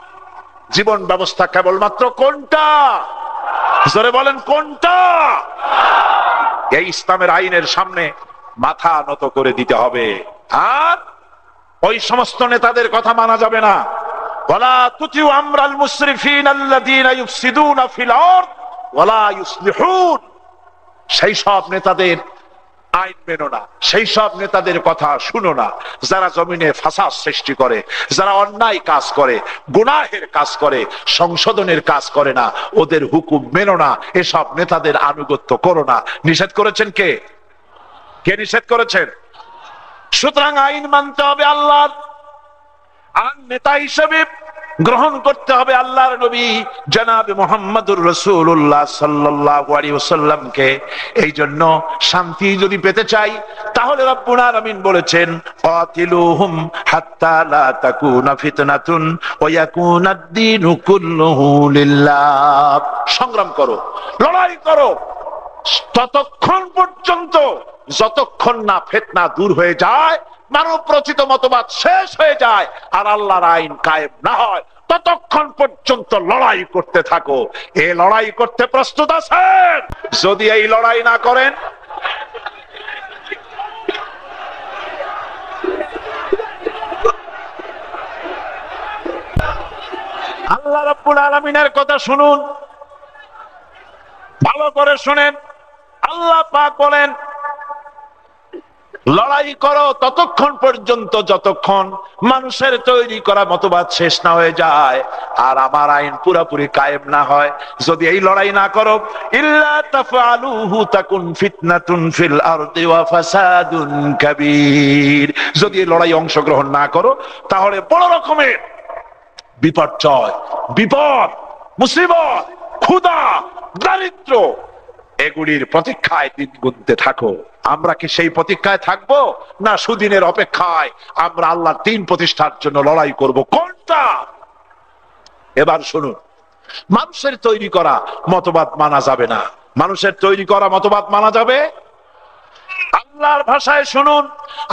জীবন ব্যবস্থা কেবলমাত্র কোনটা? জোরে বলেন, কোনটা? এই ইসলামের আইনের সামনে মাথা নত করে দিতে হবে। আর ওই সমস্ত নেতাদের কথা মানা যাবে না। ওয়ালা তুতিউ আমরাল মুসরিফিন আল্লাযীনা ইউফসিদুনা ফিল আরদ ওয়ালা ইউসলিহুন। সেই সব নেতাদের আইন মেনো না, সেই সব নেতাদের কথা শুনো না, যারা জমিনে ফাসাদ সৃষ্টি করে, যারা অন্যায় কাজ করে, গুনাহের কাজ করে, সংশোধনের কাজ করে না, ওদের হুকুম মেনো না, এসব নেতাদের আনুগত্য করো না। নিষেধ করেছেন কে? কে নিষেধ করেছেন? সুতরাং আইন মানতে হবে আল্লাহর, আর নেতা হিসেবে গ্রহণ করতে হবে আল্লাহর নবী জনাবে মুহাম্মদুর রাসূলুল্লাহ সাল্লাল্লাহু আলাইহি ওয়াসাল্লামকে। এই জন্য শান্তি যদি পেতে চাই, তাহলে রব্বুল আলামিন বলেছেন, কাতিলুহুম হাত্তা লা তাকুনা ফিতনাতুন ওয়া ইয়াকুনাদ-দীনু কুল্লুহু লিল্লাহ। সংগ্রাম করো, লড়াই করো ততক্ষণ পর্যন্ত যতক্ষণ না ফিতনা দূর হয়ে যায়, মানব রচিত মতবাদ শেষ হয়ে যায়, আর আল্লাহর আইন কায়েম না হয়, ততক্ষণ পর্যন্ত লড়াই করতে থাকো। এই লড়াই করতে প্রস্তুত আছেন? যদি এই লড়াই না করেন, আল্লাহ রাব্বুল আলামিনের কথা শুনুন, ভালো করে শুনেন। আল্লাহ পাক বলেন, লড়াই করো ততক্ষণ পর্যন্ত যতক্ষণ মানুষের তৈরি করা মতবাদ শেষ না হয়ে যায়, আর আমার আইন পুরোপুরি কায়েম না হয়। যদি এই লড়াই না করো, ইল্লা তাফআলুহু তাকুন ফিতনাতুন ফিল আরদি ওয়া ফাসাদুন কাবীর। যদি এই লড়াই অংশগ্রহণ না করো, তাহলে বড় রকমের বিপর্যয়, বিপদ, মুসিবত, ক্ষুধা, দারিদ্র, এগুলির প্রতীক্ষায় দিন গুনতে থাকো। আমরা কি সেই প্রতীক্ষায় থাকবো, না সুদিনের অপেক্ষায় আমরা আল্লাহর দ্বীন প্রতিষ্ঠার জন্য লড়াই করব? কোনটা? এবার শুনুন, মানুষের তৈরি করা মতবাদ মানা যাবে না। মানুষের তৈরি করা মতবাদ মানা যাবে আল্লাহর ভাষায়। শুনুন,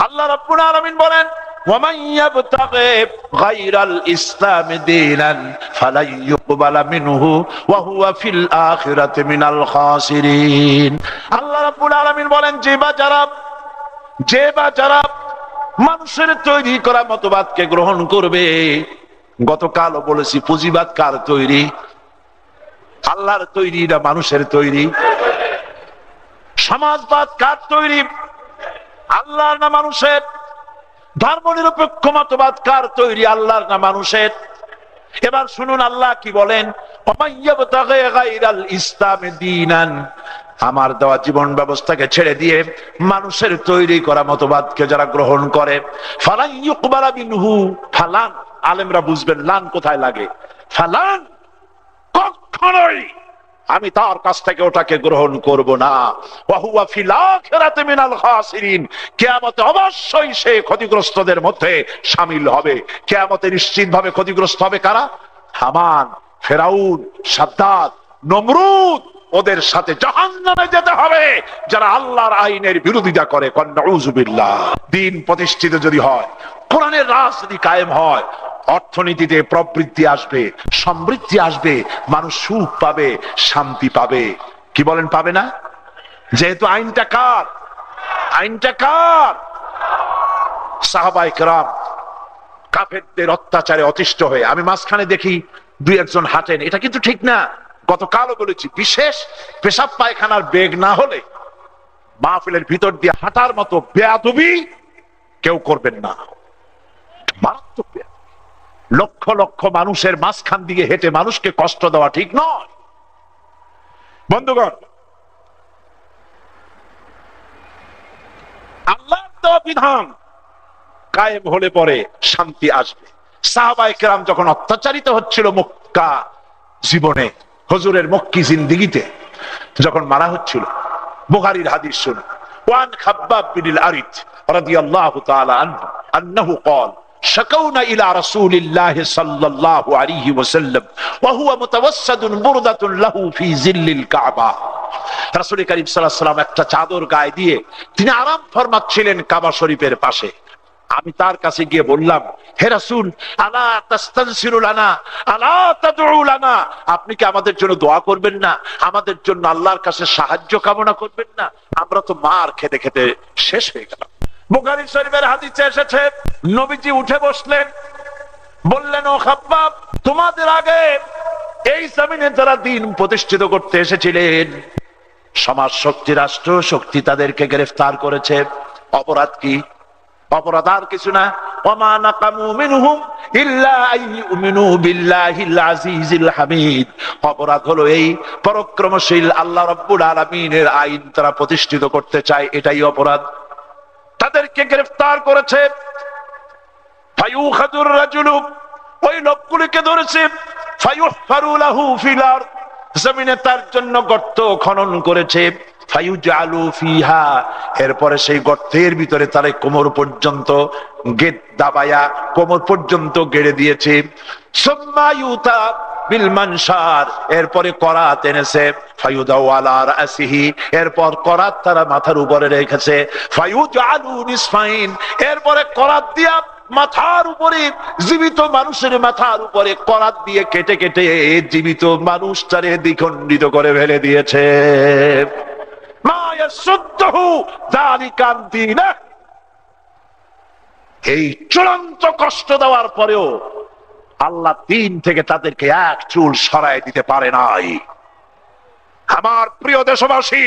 আল্লাহ রাব্বুল আলামিন বলেন, ومن يبتغي غير الإسلام دينا فلن يقبل منه وهو في الآخرة من الخاسرين। আল্লাহ রাব্বুল আলামিন বলেন, যে বা যারা মানুষের তৈরি করা মতবাদকে গ্রহণ করবে। গতকালও বলেছি, পুঁজিবাদ কার তৈরি? আল্লাহর তৈরি না মানুষের তৈরি? সমাজবাদ কার তৈরি? আল্লাহর না মানুষের? ধর্মনিরপেক্ষ মতবাদ কার তৈরি? আল্লাহর না মানুষের? এবার শুনুন আল্লাহ কি বলেন, আমার দেওয়া জীবন ব্যবস্থাকে ছেড়ে দিয়ে মানুষের তৈরি করা মতবাদকে যারা গ্রহণ করে, ফালান ইউকবালা মিনহু, ফালান আলেমরা বুঝবেন লান কোথায় লাগে। ফালান কখনোই আমি তার কাছ থেকে ওটাকে গ্রহণ করব না। ওয়া হুয়া ফিল আখিরাতি মিনাল খাসিরিন, কিয়ামতে অবশ্যই সে ক্ষতিগ্রস্তদের মধ্যে শামিল হবে। কিয়ামতে নিশ্চিতভাবে ক্ষতিগ্রস্ত হবে কারা? হামান, ফেরাউন, সাদ্দাত, নমরুদ, ওদের সাথে জাহান্নামে যেতে হবে যারা আল্লাহর আইনের বিরোধিতা করে। নাউযুবিল্লাহ। দিন প্রতিষ্ঠিত যদি হয়, কোরআনের রাজ যদি কায়েম হয়, অর্থনীতিতে প্রবৃদ্ধি আসবে, সমৃদ্ধি আসবে, মানুষ সুখ পাবে, শান্তি পাবে। কি বলেন পাবে না? যেহেতু আইনটা কার? আইনটা কার? সাহাবায়ে কেরাম কাফেরদের অত্যাচারে অতিষ্ঠ হয়ে, আমি মাঝখানে দেখি দুই একজন হাঁটেন, এটা কিন্তু ঠিক না। গতকালও বলেছি, বিশেষ পেশাব পায়খানার বেগ না হলে মাহফিলের ভিতর দিয়ে হাঁটার মতো বেয়াদবি কেউ করবেন না। মারাত্মক বেয়াদবি। লক্ষ লক্ষ মানুষের মাঝখান দিয়ে হেঁটে মানুষকে কষ্ট দেওয়া ঠিক নয়। বন্ধুগণ, আল্লাহর দেওয়া বিধান কায়েম হলে পরে শান্তি আসবে। সাহাবায়ে কেরাম যখন অত্যাচারিত হচ্ছিল মক্কা জীবনে, হুজুরের মক্কি জিন্দেগিতে যখন মারা হচ্ছিল, বুখারীর হাদিস শুনুন, ওয়ান খাব্বাব বিন আরিদ রাদিয়াল্লাহু তাআলা আনহু আন্নাহু ক্বাল শাকাউনা ইলা রাসূলিল্লাহি সাল্লাল্লাহু আলাইহি ওয়াসাল্লাম ওয়া হুয়া মুতাওয়াসসাদুন বুরদাতুন লাহু ফি জিল্লিল কাবা। রাসূল কারীম সাল্লাল্লাহু আলাইহি ওয়াসাল্লাম একটা চাদর গায়ে দিয়ে তিনি আরাম ফরমাচ্ছিলেন কাবা শরীফের পাশে। আমি তার কাছে গিয়ে বললাম, হে রাসূল, আলা তাস্তানসিরু লানা, আলা তাদউ লানা, আপনি কি আমাদের জন্য দোয়া করবেন না? আমাদের জন্য আল্লাহর কাছে সাহায্য কামনা করবেন না? আমরা তো মার খেতে খেতে শেষ হয়ে গেলাম। বুখারী শরীফের হাদিসে এসেছে, নবীজি উঠে বসলেন, বললেন, ও খাব্বাব, তোমাদের আগে এই জমিনে যারা দিন প্রতিষ্ঠিত করতে এসেছিলেন, সমাজ শক্তি, রাষ্ট্র শক্তি তাদেরকে গ্রেফতার করেছে। অপরাধ কি? অপরাধ আর কিছু না। ওয়ামা নাকামু মিনহুম ইল্লা আইয়ুমিনু বিল্লাহিল আজিজিল হামিদ। অপরাধ হলো এই, পরাক্রমশীল আল্লাহ রাব্বুল আলামিনের আইন তারা প্রতিষ্ঠিত করতে চায়, এটাই অপরাধ। তাদেরকে গ্রেফতার করেছে। ফায়ুখাদুর রাজুলু, ওই লোকগুলিকে ধরেছে। ফায়ুহফারু লাহু ফিল আরদ, জমিনে তার জন্য গর্ত খনন করেছে। ফায়ুজআলু ফিহা, এরপরে সেই গর্তের ভিতরে তারে কোমর পর্যন্ত গেট দাবায়া কোমর পর্যন্ত গেড়ে দিয়েছে। সুম্মা ইউতা বিল মানশার, এরপরে করাত এনেছে। ফায়ুদাউ আলা রাসিহি, এরপর করাত তারা মাথার উপরে রেখেছে। ফায়ুজআলু নিসফাইন, এরপরে করাত দিয়া মাথার উপরে, জীবিত মানুষের মাথার উপরে করাত দিয়ে কেটে কেটে জীবিত মানুষটারে দ্বিখণ্ডিত করে ফেলে দিয়েছে। এই চূড়ান্ত কষ্ট দেওয়ার পরেও আল্লাহ দিন থেকে তাদেরকে এক চুল সরায় দিতে পারে নাই। আমার প্রিয় দেশবাসী,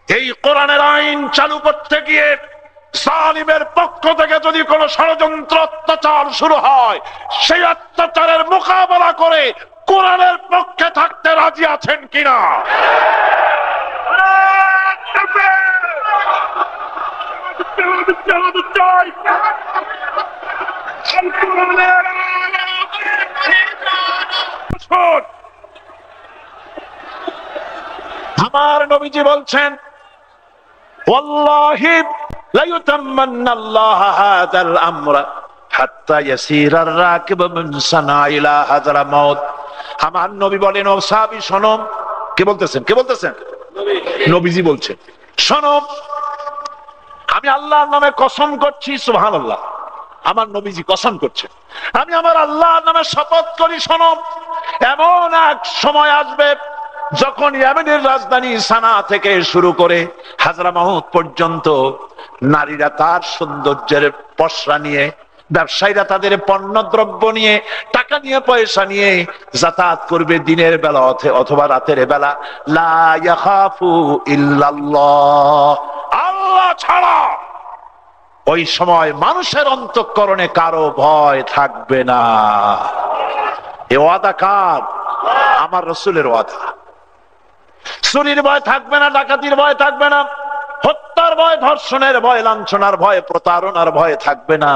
এই কোরআনের আইন চালু করতে গিয়ে জালিমের পক্ষ থেকে যদি কোন ষড়যন্ত্র, অত্যাচার শুরু হয়, সেই অত্যাচারের মোকাবেলা করে কোরআনের পক্ষে থাকতে রাজি আছেন কিনা? আমার নবীজি বলছেন, ওয়াল্লাহি লা ইউতাম্মান্নাল্লাহু হাযাল আমরা হাত্তা ইয়াসিরার রাকিব মিন সানা ইলা হাযরামাউত। আমার নবী বলেন, ও সাহাবী শোনো। কে বলতেছেন? কে বলতেছেন? নবীজি বলছেন, শোনো, আমি আল্লাহর নামে কসম করছি, সুবহানাল্লাহ, আমার নবীজি কসম করছেন, আমি আমার আল্লাহর নামে শপথ করি, শোনো, এমন এক সময় আসবে যখন ইয়েমেনের রাজধানী সানা থেকে শুরু করে হাজরামাউত পর্যন্ত নারীরা তার সৌন্দর্যের পসরা নিয়ে ব্যবসায়ীরা তাদের পণ্য দ্রব্য নিয়ে, টাকা নিয়ে, পয়সা নিয়ে যাতায়াত করবে দিনের বেলা অথবা রাতের বেলা। লা ইয়াখাফু ইল্লাল্লাহ, আল্লাহ ছাড়া ওই সময় মানুষের অন্তঃকরণে কারো ভয় থাকবে না। এ ওয়াদা কার? আমার রাসূলের ওয়াদা। চুরির ভয় থাকবে না, ডাকাতির ভয় থাকবে না, হত্যার ভয়, ধর্ষণের ভয়, লাঞ্ছনার ভয়, প্রতারণার ভয় থাকবে না।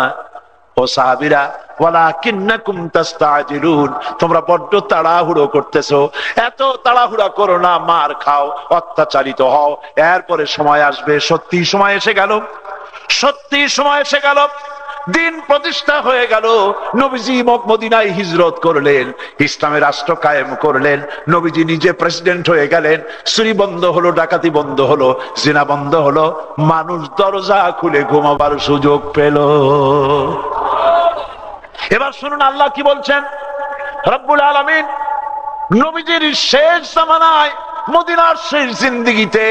ও সাহাবীরা, ওয়ালাকিন্নাকুম তাস্তাজিলুন, তোমরা বড্ড তাড়াহুড়ো করতেছো। এত তাড়াহুড়া করো না, মার খাও, অত্যাচারিত হও, এরপরে সময় আসবে। সত্যি সময় এসে গেল, সত্যি সময় এসে গেল, দিন প্রতিষ্ঠা হয়ে গেল। নবীজি মদিনায় হিজরত করলেন, ইসলামের রাষ্ট্র কায়েম করলেন। নবীজি নিজে প্রেসিডেন্ট হয়ে গেলেন। চুরি বন্ধ হলো, ডাকাতি বন্ধ হলো, জিনা বন্ধ হলো, মানুষ দরজা খুলে ঘুমাবার সুযোগ পেল। এবার শুনুন আল্লাহ কি বলছেন। রব্বুল আলামিন নবীজির শেষ জামানায়, মদিনার শেষ জিন্দেগিতে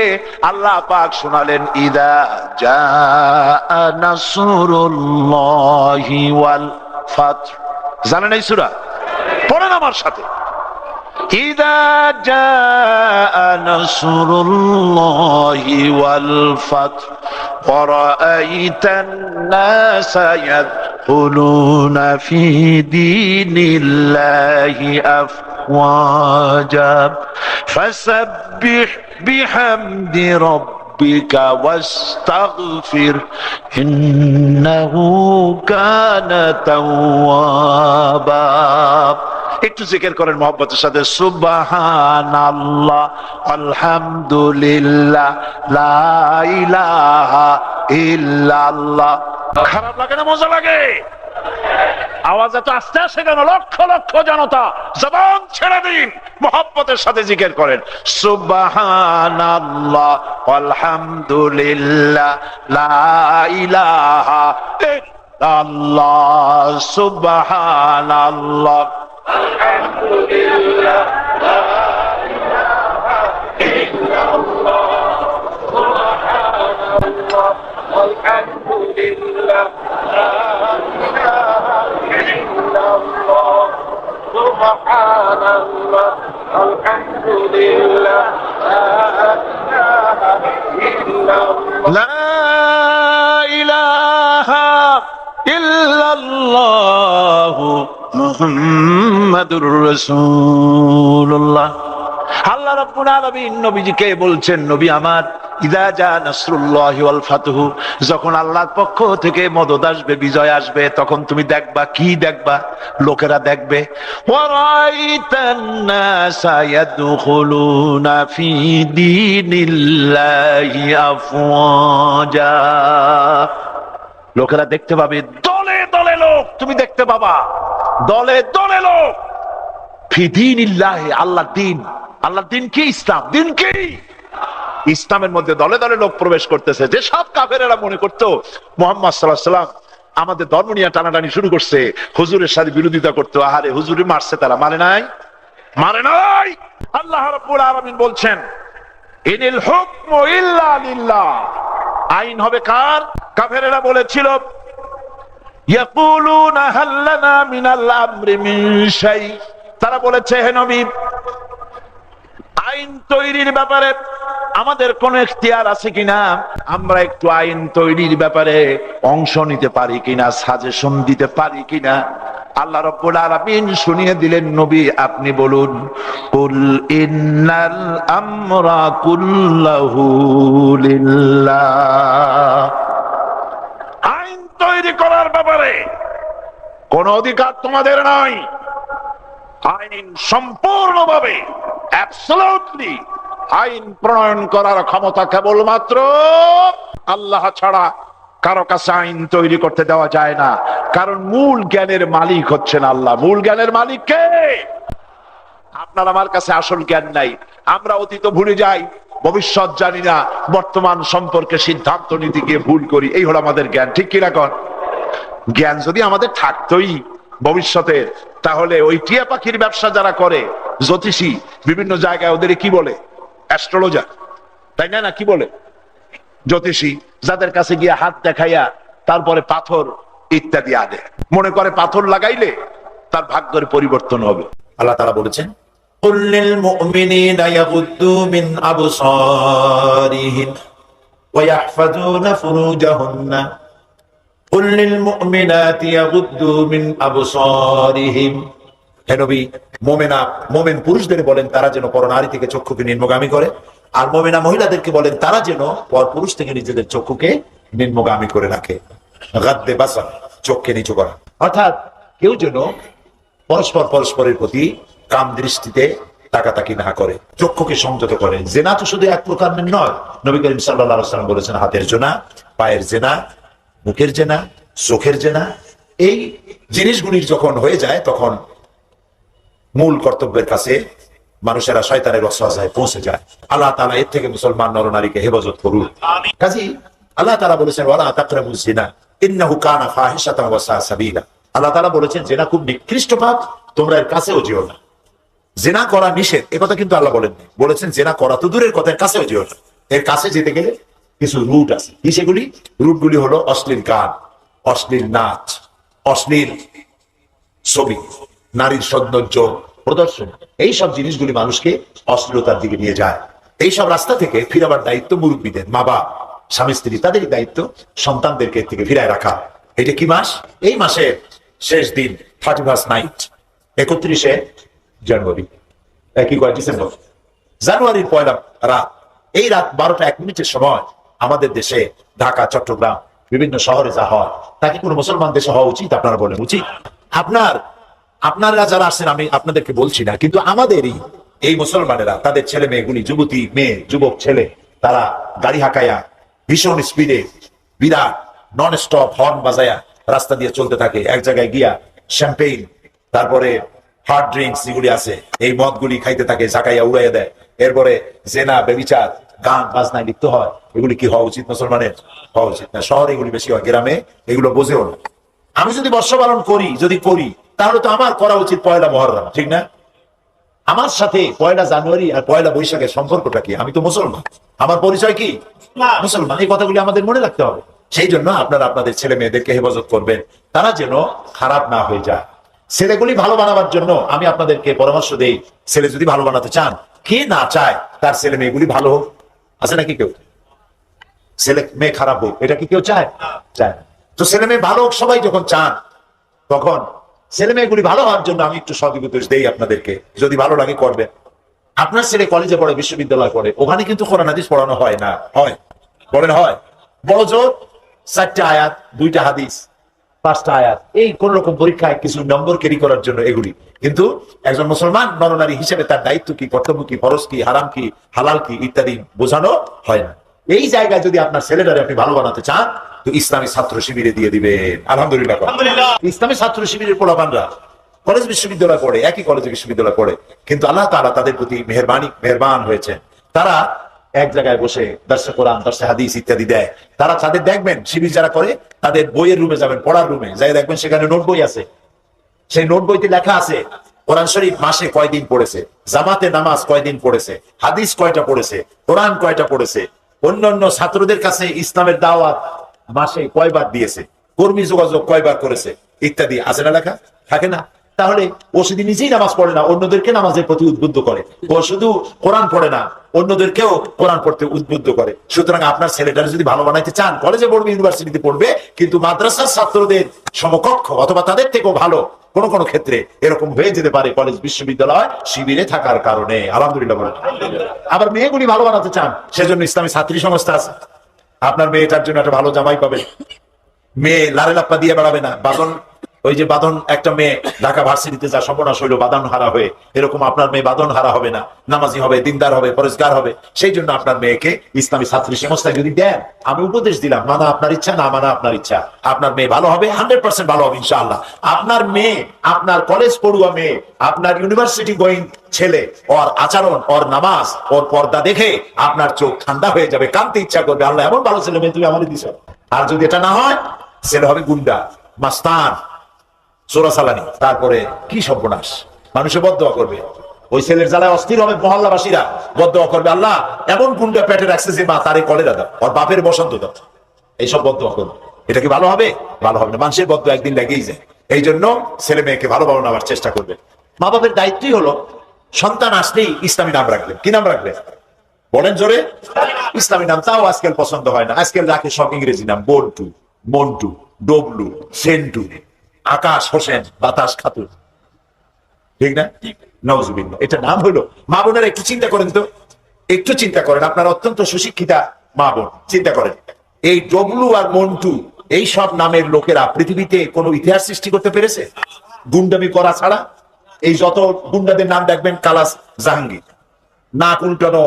আল্লাহ পাক শোনালেন, ইদা জাআ নাসরুল্লাহি ওয়াল ফাতহ। জানেন এই সূরা? পড়েন আমার সাথে। ইদা জাআ নাসরুল্লাহি ওয়াল ফাতহ ওয়া রাআইতান নাসা ইয়াদখুলুনা ফি দীনিল্লাহি আফওয়াজা ফাসাব্বিহ বিহামদি রাব্বিকা ওয়াস্তাগফির ইন্নাহু কানা তাওয়াবা। একটু জিকির করেন মহব্বতের সাথে, সুবহানাল্লাহ, আলহামদুলিল্লাহ, লা ইলাহা ইল্লাল্লাহ। খারাপ লাগে না মজা লাগে? আওয়াজ এত আস্তে আসে কেন? লক্ষ লক্ষ জনতা জবান ছেড়ে দিন, মহব্বতের সাথে জিকির করেন, সুবহানাল্লাহ, আলহামদুলিল্লাহ, লা ইলাহা ইল্লাল্লাহ, সুবহানাল্লাহ, আলহামদুলিল্লাহ, লা ইলাহা ইল্লাল্লাহ, সুবহানাল্লাহ, আলহামদুলিল্লাহ, লা ইলাহা ইল্লাল্লাহ, সুবহানাল্লাহ, আলহামদুলিল্লাহ, লা ইলাহা ইল্লাল্লাহ, মুহাম্মাদুর রাসূলুল্লাহ। আল্লাহ রাব্বুল আলামিন নবীজিকে বলছেন, নবী আমার, ইদা জা নাসরুল্লাহি ওয়াল ফাতহু, যখন আল্লাহর পক্ষ থেকে মদদ আসবে, বিজয় আসবে, তখন তুমি দেখবা, কি দেখবা? লোকেরা দেখবে, ওয়া রাআইতান নাসা ইয়াদখুলুনা ফি দীনিল্লাহি আফওয়াজা। লোকেরা দেখতে পাবে, দলে দলে লোক তুমি দেখতে পাবা, দলে দলে লোক, ফি দীনিল্লাহি, আল্লাহর দিন। আল্লাহর দিন কি? ইসলাম। দিন কি? ইসলামের মধ্যে দলে দলে লোক প্রবেশ করতেছে। যে সব কাফেরেরা মনে করতো মুহাম্মদ সাল্লাল্লাহু আলাইহি ওয়াসাল্লাম আমাদের ধর্ম নিয়ে টানাটানি শুরু করছে, হুজুরের সাথে বিরোধিতা করতো, আহারে হুজুরে মারছে, তারা মানে নাই, মানে নাই। আল্লাহ রাব্বুল আলামিন বলছেন, ইনিল হুকমু ইল্লা লিল্লাহ, আইন হবে কার? কাফেরেরা বলেছিল, ইয়াকুলুনা হাল লানা মিনাল আমরি মিন শাই, তারা বলেছে, হে নবী, আইন তৈরির ব্যাপারে আমাদের কোন ইখতিয়ার আছে কিনা? আমরা একটু আইন তৈরির ব্যাপারে অংশ নিতে পারি কিনা, সাজেশন দিতে পারি কিনা? আল্লাহ রাব্বুল আলামিন শুনিয়ে দিলেন, নবী আপনি বলুন, কুল ইন্নাল আমরা কুল্লাহু লিল্লাহ। আইন তৈরি করার ব্যাপারে কোন অধিকার তোমাদের নাই। আইন সম্পূর্ণভাবে, অ্যাবসলিউটলি আইন প্রণয়ন করার ক্ষমতা কেবলমাত্র আল্লাহ ছাড়া কারো কাছে আইন তৈরি করতে দেওয়া যায় না। কারণ মূল জ্ঞানের মালিক হচ্ছেন আল্লাহ। মূল জ্ঞানের মালিক কে? আপনার আমার কাছে আসল জ্ঞান নাই, আমরা অতীত ভুলে যাই, ভবিষ্যৎ জানি না, বর্তমান সম্পর্কে সিদ্ধান্ত নিতে গিয়ে ভুল করি, এই হলো আমাদের জ্ঞান। ঠিক কিনা কন? জ্ঞান যদি আমাদের থাকতোই ভবিষ্যতের, তাহলে ওই টিয়া পাখির ব্যবসা যারা করে, জ্যোতিষী, বিভিন্ন জায়গায় ওদের কি বলে? অ্যাস্ট্রোলজার, তাই না? কি বলে? জ্যোতিষী, যাদের কাছে গিয়ে হাত দেখাইয়া তারপরে পাথর ইত্যাদি আদে। মনে করে পাথর লাগাইলে তার ভাগ্যের পরিবর্তন হবে। আল্লাহ তাআলা বলেছেন, কুল লিল মুমিনিনা ইয়াগুদ্দু মিন আবসারিহিম ওয়া ইয়াহফাজুনা ফুরুজাহুন্না কুল লিল মুমিনাতি ইয়াগুদ্দু মিন আবসারিহিম। হে নবী, মুমিন পুরুষদের বলেন তারা যেন পরনারী থেকে চক্ষুকে নিম্নগামী করে, আর মুমিনা মহিলাদেরকে বলেন তারা যেন পর পুরুষ থেকে নিজেদের চক্ষুকে নিম্নগামী করে রাখে। গাদ্দে বাসার, চোখকে নিচু করা, অর্থাৎ কেউ যেন পরস্পরের প্রতি কাম দৃষ্টিতে তাকাতাকি না করে, চক্ষুকে সংযত করে। জেনা তো শুধু এক প্রকার নয়। নবী করিম সাল্লাল্লাহু আলাইহি ওয়াসাল্লাম বলেছেন, হাতের জেনা, পায়ের জেনা, মুখের জেনা, চোখের জেনা, এই জিনিসগুলির যখন হয়ে যায় তখন মূল কর্তব্যের কাছে মানুষেরা শয়তানের ওয়াসওয়াসায় পৌঁছে যায়। আল্লাহ তাআলা এর থেকে মুসলমান নরনারীকে হেফাজত করুন। কাজী আল্লাহ তাআলা বলেছেন, ওয়ালা তাকরাবুজ জিনা ইন্নাহু কানা ফাহিশাতান ওয়া সাআ সাবিলা। আল্লাহ তাআলা বলেছেন, জিনা খুব নিকৃষ্ট পাপ, তোমরা এর কাছেও যেও না। জিনা করা নিষেধ, এ কথা কিন্তু আল্লাহ বলেননি। বলেছেন জিনা করা তো দূরের কথা, এর কাছেও যেও না। এর কাছে যেতে গেলে কিছু রুট আছে। কি সেগুলি? রুটগুলি হলো অশ্লীল গান, অশ্লীল নাচ, অশ্লীল ছবি, নারীর সৌন্দর্য প্রদর্শন, এই সব জিনিসগুলি মানুষকে অশ্লীলতার দিকে নিয়ে যায়। এই সব রাস্তা থেকে ফিরাবার দায়িত্ব মুরব্বীদের, মা বাপ, স্বামী স্ত্রী, তাদেরই দায়িত্ব সন্তানদেরকে এর থেকে ফিরায় রাখা। এটা কি মাস? এই মাসের শেষ দিন 31st নাইট, 31শে জানুয়ারি, কি কয় ডিসেম্বর, জানুয়ারির পয়লা রাত, এই রাত 12টা 1 মিনিটের সময় আমাদের দেশে ঢাকা, চট্টগ্রাম, বিভিন্ন শহরে যা হয় তাকে কোনো মুসলমান দেশে হওয়া উচিত? আপনারা বলেন উচিত? আপনারা যারা আসছেন আমি আপনাদেরকে বলছি না, কিন্তু আমাদেরই এই মুসলমানেরা তাদের ছেলে মেয়েগুলি, যুবতী মেয়ে, যুবক ছেলে, তারা গাড়ি হাঁকাইয়া ভীষণ স্পিডে বিরাট নন স্টপ হর্ন বাজায়া রাস্তা দিয়ে চলতে থাকে। এক জায়গায় গিয়া শ্যাম্পেইন, তারপরে হার্ড ড্রিঙ্কস যেগুলি আছে, এই মদগুলি খাইতে থাকে, ঝাঁকাইয়া উড়াইয়া দেয়। এরপরে জেনা, ব্যভিচার, গান বাজনায় লিপ্ত হয়। এগুলি কি হওয়া উচিত মুসলমানের? হওয়া উচিত না। শহরে এগুলি বেশি হয়, গ্রামে এগুলো বোঝেও না। আমি যদি বর্ষ পালন করি, যদি করি, তাহলে তো আমার করা উচিত পয়লা মুহররম, ঠিক না? আমার সাথে পয়লা জানুয়ারি আর পয়লা বৈশাখের সম্পর্কটা কি? আমি তো মুসলমান, আমার পরিচয় কি? মুসলমান। এই কথাগুলি আমাদের মনে রাখতে হবে। সেই জন্য আপনারা আপনাদের ছেলে মেয়েদেরকে হেফাজত করবেন, তারা যেন খারাপ না হয়ে যায়। ছেলেগুলি ভালো বানাবার জন্য আমি আপনাদেরকে পরামর্শ দেই, ছেলে যদি ভালো বানাতে চান, কে না চায় তার ছেলে মেয়েগুলি ভালো হোক? আছে নাকি কেউ? ছেলে মেয়ে খারাপ হোক, এটা কি কেউ চায়? চায়। তো ছেলে মেয়ে ভালো হোক সবাই যখন চান, তখন ছেলে মেয়েগুলি ভালো হওয়ার জন্য আমি একটু সঠিক উপদেশ দেই আপনাদেরকে, যদি ভালো লাগে করবেন। আপনার ছেলে কলেজে পড়ে, বিশ্ববিদ্যালয় পড়ে, ওখানে কিন্তু কোরআন হাদিস পড়ানো হয় না? হয়? বলেন হয়? বড় জোর 4টা আয়াত, 2টা হাদিস, 5টা আয়াত, এই কোন রকম পরীক্ষায় কিছু নম্বর ক্যারি করার জন্য এগুলি। কিন্তু একজন মুসলমান নরনারী হিসেবে তার দায়িত্ব কি, কর্তব্য কি, ফরজ কি, হারাম কি, হালাল কি ইত্যাদি বোঝানো হয় না। এই জায়গায় যদি আপনার ছেলেটারে আপনি ভালো বানাতে চান, তো ইসলামী ছাত্র শিবিরে দিয়ে দিবেন। আলহামদুলিল্লাহ। ইসলামী ছাত্র শিবিরের পোলাপানরা কলেজ বিশ্ববিদ্যালয় পড়ে, একই কলেজে বিশ্ববিদ্যালয় পড়ে, কিন্তু আল্লাহ তাআলা তাদের প্রতি মেহেরবান হয়েছে। তারা এক জায়গায় বসে দর্শে কোরআন, দর্শে হাদিস ইত্যাদি দেয়। তারা তাদের দেখবেন, শিবির যারা করে তাদের বইয়ের রুমে যাবেন, পড়ার রুমে যাই দেখবেন সেখানে নোট বই আছে। সেই নোট বইতে লেখা আছে কোরআন শরীফ মাসে কয়দিন পড়েছে, জামাতে নামাজ কয়দিন পড়েছে, হাদিস কয়টা পড়েছে, কোরআন কয়টা পড়েছে, অন্যান্য ছাত্রদের কাছে ইসলামের দাওয়াত মাসে কয়বার দিয়েছে, কর্মী যোগাযোগ কয়বার করেছে ইত্যাদি। আছে না লেখা? থাকে না? তাহলে ও শুধু নিজেই নামাজ পড়ে না, অন্যদেরকে নামাজের প্রতি উদ্বুদ্ধ করে। ও শুধু কোরআন পড়ে না, অন্যদেরকেও কোরআন পড়তে উদ্বুদ্ধ করে। সুতরাং আপনার ছেলেটার যদি ভালো বানাইতে চান, কলেজে পড়বে, ইউনিভার্সিটিতে পড়বে, কিন্তু মাদ্রাসার ছাত্রদের সমকক্ষ অথবা তাদের থেকেও ভালো কোন কোন ক্ষেত্রে এরকম হয়ে যেতে পারে কলেজ বিশ্ববিদ্যালয় শিবিরে থাকার কারণে। আলহামদুলিল্লাহ বলেন। আবার মেয়েগুলি ভালো বানাতে চান, সেজন্য ইসলামী ছাত্রী সংস্থা আছে। আপনার মেয়েটার জন্য একটা ভালো জামাই পাবেন। মেয়ে লারে লাপ্পা দিয়ে বেড়াবে না। ওই যে বাঁধন, একটা মেয়ে ঢাকা ভার্সিটিতে যা সর্বনাশ হইলো বাঁধন হারা হয়ে, এরকম আপনার মেয়ে বাঁধন হারা হবে না, নামাজি হবে, দিনদার হবে, পরিষ্কার হবে। সেই জন্য আপনার মেয়েকে ইসলামী ছাত্রী সংস্থায় যদি দেন, আমি উপদেশ দিলাম, মানা আপনার ইচ্ছা, না মানা আপনার ইচ্ছা, আপনার মেয়ে ভালো হবে, 100% ভালো হবে ইনশাআল্লাহ। আপনার মেয়ে, আপনার কলেজ পড়ুয়া মেয়ে, আপনার ইউনিভার্সিটি গোয়িং ছেলে, ওর আচরণ, ওর নামাজ, ওর পর্দা দেখে আপনার চোখ ঠান্ডা হয়ে যাবে, কাঁদতে ইচ্ছা করবে, আল্লাহ এমন ভালো ছেলে মেয়ে তুমি আমাদের দিছ। আর যদি এটা না হয়, ছেলে হবে গুন্ডা, মাস্তান, চোরাচালানি, তারপরে কি সর্বনাশ। মানুষে বদদোয়া করবে, ওই ছেলের জ্বালায় অস্থির হবে, মহল্লাবাসীরা বদদোয়া করবে, আল্লাহ এমন গুন্ডা পেটে রাখছে যে মা তারে কলেরা দাও, ওর বাপের বসন্ত দাও, এইসব বদদোয়া করবে। এটা কি ভালো হবে? ভালো হবে না। মানুষের বদদোয়া একদিন লেগেই যায়। এই জন্য ছেলে মেয়েকে ভালো নেওয়ার চেষ্টা করবে। মা বাবার দায়িত্বই হলো সন্তান আসলেই ইসলামী নাম রাখবেন। কি নাম রাখবেন বলেন জোরে? ইসলামী নাম। তাও আজকাল পছন্দ হয় না, আজকাল রাখে সব ইংরেজি নাম, বল্টু, মন্টু, ডবলু, সেন্টু, আকাশ হোসেন, বাতাস খাতুন, ঠিক না? নওজুবিল্লাহ। এটা নাম হলো। মা বোনেরা একটু চিন্তা করেন তো, একটু চিন্তা করেন, আপনারা অত্যন্ত সুশিক্ষিতা মা বোন, চিন্তা করেন এই ডবলু আর মন্টু এই সব নামের লোকেরা পৃথিবীতে কোনো ইতিহাস সৃষ্টি করতে পেরেছে গুন্ডামি করা ছাড়া? এই যত গুন্ডাদের নাম দেখবেন, কালাস জাহাঙ্গীর, নাক উল্টানো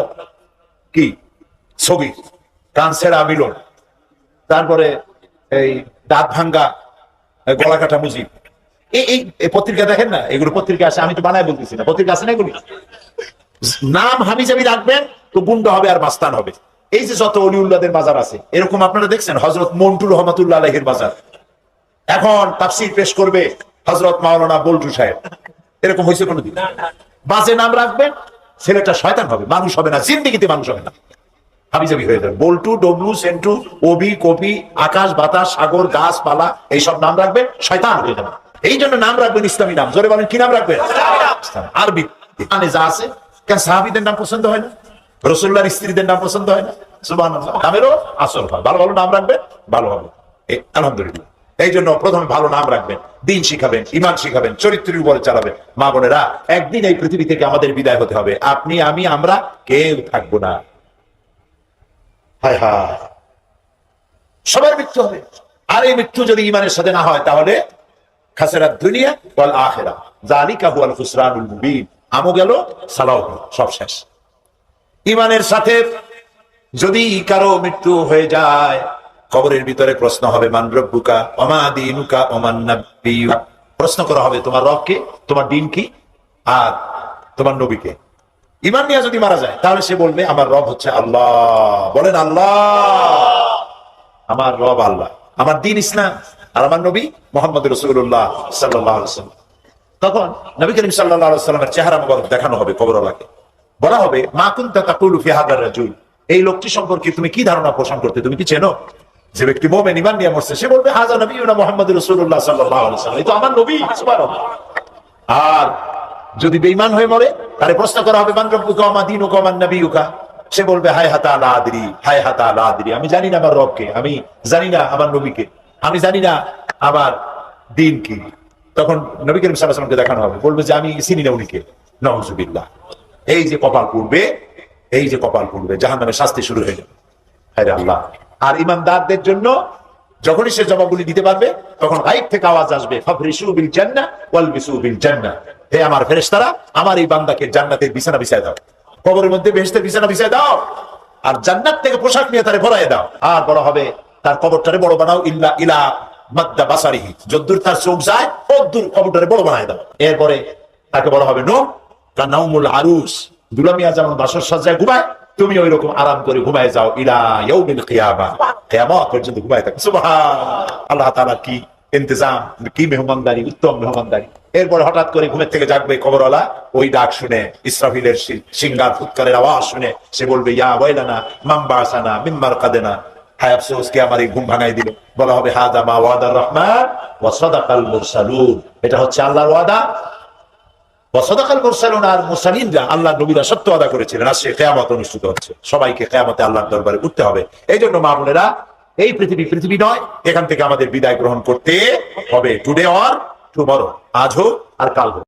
কি ছবি, কানসেরা মিলন, তারপরে এই দাঁত ভাঙ্গা গলা কাটা মুজিব, এই পত্রিকা দেখেন না? এগুলো পত্রিকা আছে, আমি তো বানায় বলতেছি না, পত্রিকা আছে না এগুলি। নাম হাবিজাবি রাখবেন তো গুন্ডা হবে আর মাস্তান হবে। এই যে যত অলিউল্লাদের বাজার আছে, এরকম আপনারা দেখছেন হযরত মন্টু রহমাতুল্লাহ আলাইহির বাজার। এখন তাফসীর পেশ করবে হযরত মাওলানা বল্টু সাহেব, এরকম হয়েছে কোনোদিন? বাজে নাম রাখবেন, ছেলেটা শয়তান হবে, মানুষ হবে না, জিন্দেগিতে মানুষ হবে না, হাবিজাবি হয়ে যাবে। বল্টু, ডবলু, সেন্টু, ওবি, কপি, আকাশ, বাতাস, সাগর, গাছপালা, এইসব নাম রাখবেন, শয়তান হয়ে যাবে। এই জন্য নাম রাখবেন ইসলামী নাম। জোরে বলেন, কি নাম রাখবেন? আরবি যা আছে। কেন সাহাবীদের নাম পছন্দ হয় না? রাসূলুল্লাহর স্ত্রীদের নাম পছন্দ হয় না? সুবহানাল্লাহ। নামেরও আসল হয়। ভালো ভালো নাম রাখবেন, ভালো হবে। আলহামদুলিল্লাহ। এই জন্য প্রথমে ভালো নাম রাখবেন, দিন শিখাবেন, ইমান শিখাবেন, চরিত্রের উপরে চালাবেন। মা বোনেরা, একদিন এই পৃথিবী থেকে আমাদের বিদায় হতে হবে। আপনি, আমি, আমরা কেউ থাকবো না। হায় হায়, সবার মৃত্যু হবে। আর এই মৃত্যু যদি ইমানের সাথে না হয়, তাহলে খাসরাত দুনিয়া ওয়াল আখিরাহ, যালিকা হুয়াল খুসরানুল মুবিন। আমও গেল, সালাও গেল, সব শেষ। ইমানের সাথে যদি কারো মৃত্যু হয়ে যায়, কবরের ভিতরে প্রশ্ন হবে, মান রব্বুকা ওমা দীনুকা ওমান নাবিয়্যুকা। প্রশ্ন করা হবে, তোমার রব কে, তোমার দিন কি, আর তোমার নবীকে। ইমান নিয়ে যদি মারা যায়, তাহলে সে বলবে, আমার রব হচ্ছে আল্লাহ। বলেন আল্লাহ। আমার রব আল্লাহ, আমার দিন ইসলাম, আর আমার নবী মুহাম্মদ রাসূলুল্লাহ সাল্লাল্লাহু আলাইহি ওয়াসাল্লাম। তখন নবী করিম সাল্লাল্লাহু আলাইহি ওয়াসাল্লামের চেহারা মুবারক দেখানো হবে কবরওয়ালাকে। বলা হবে, মা কুনতা তাকুলু ফি হাযার রাজুল, এই লোকটি সম্পর্কে তুমি কি ধারণা পোষণ করতে, তুমি কি চেনো? যে ব্যক্তি মুমিন, ঈমান নিয়ে মরছে, সে বলবে, হাযা নবিয়ুনা মুহাম্মদুর রাসূলুল্লাহ সাল্লাল্লাহু আলাইহি ওয়াসাল্লাম, এই তো আমার নবী। সুবহানাল্লাহ। আর যদি বেঈমান হয়ে মরে, তারে প্রশ্ন করা হবে, মান রব্বুকা ওয়া মা দীনুকা ওয়া মান নাবিয়্যুকা। সে বলবে, হায় হাতা লা আদরি, হায় হাতা লা আদরি, আমি জানি না আমার রবকে, আমি জানি না আমার নবীকে, আমি জানি না আমার দিন কি। তখন নবী করিম সাল্লাল্লাহু আলাইহি ওয়াসাল্লামকে দেখানো হবে, বলবে যে আমি চিনি না উনিকে। নাউযুবিল্লাহ। এই যে কপাল পুড়বে, এই যে কপাল পুড়বে, জাহান্নামের শাস্তি শুরু হয়ে যাবে। হায় রে আল্লাহ। আর ইমানদারদের জন্য যখনই সে জবাবগুলি দিতে পারবে, তখন গায়ব থেকে আওয়াজ আসবে, ফাফরিশু বিল জান্নাহ ওয়ালবিসু বিল জান্নাহ। হে আমার ফেরেশতারা, আমার এই বান্দাকে জান্নাতের বিছানা বিছায় দাও, কবরের মধ্যে বেহেশতের বিছানা বিছায় দাও, আর জান্নাত থেকে পোশাক নিয়ে তারে ভরায় দাও। আর বলা হবে, তার কবরটারে বড় বানাও, ইল্লা ইলা মাদ্দা বাসারিহি, যদ্দূর তার চোখ যায় তদ্দূর কবরটারে বড় বানায় দাও। এরপরে তাকে বলা হবে, নো কানাউমুল আরুস, দুলামিয়া যেমন বাসর সজ্জায় ঘুমায়, তুমি ওই রকম আরাম করে ঘুমায় যাও, ইলা ইয়াউমিল কিয়ামা, কিয়ামত পর্যন্ত ঘুমায় থাকো। সুবহানাল্লাহ। আল্লাহ তাআলা কি ইন্তজাম, কি মেহমানদারি, উত্তম মেহমানদারি। এরপর হঠাৎ করে ঘুমের থেকে জাগবে কবরওয়ালা, ওই ডাক শুনে, ইসরাফিলের সিংগার ফুৎকারের আওয়াজ শুনে সে বলবে, ইয়া ওয়াইলানা মান বাসানা মিন মারকাদিনা, হায় আফসোস, কে আমার এই ঘুম ভাঙাই দিল। বলা হবে, হাযা মা ওয়াদার রহমান ওয়া সাদাকাল মুরসালুন, এটা হচ্ছে আল্লাহর ওয়াদা। ওয়া সাদাকাল মুরসালুন, আর মুরসালিনরা, আল্লাহর নবীরা সত্য ওয়াদা করেছিলেন। আজকে কিয়ামত অনুষ্ঠিত হচ্ছে, সবাইকে কিয়ামতে আল্লাহর দরবারে উঠতে হবে। এই জন্য মা বোনেরা, এই পৃথিবী নয়, এখান থেকে আমাদের বিদায় গ্রহণ করতে হবে। টুডে অর টুমরো, আজ হোক আর কাল হোক।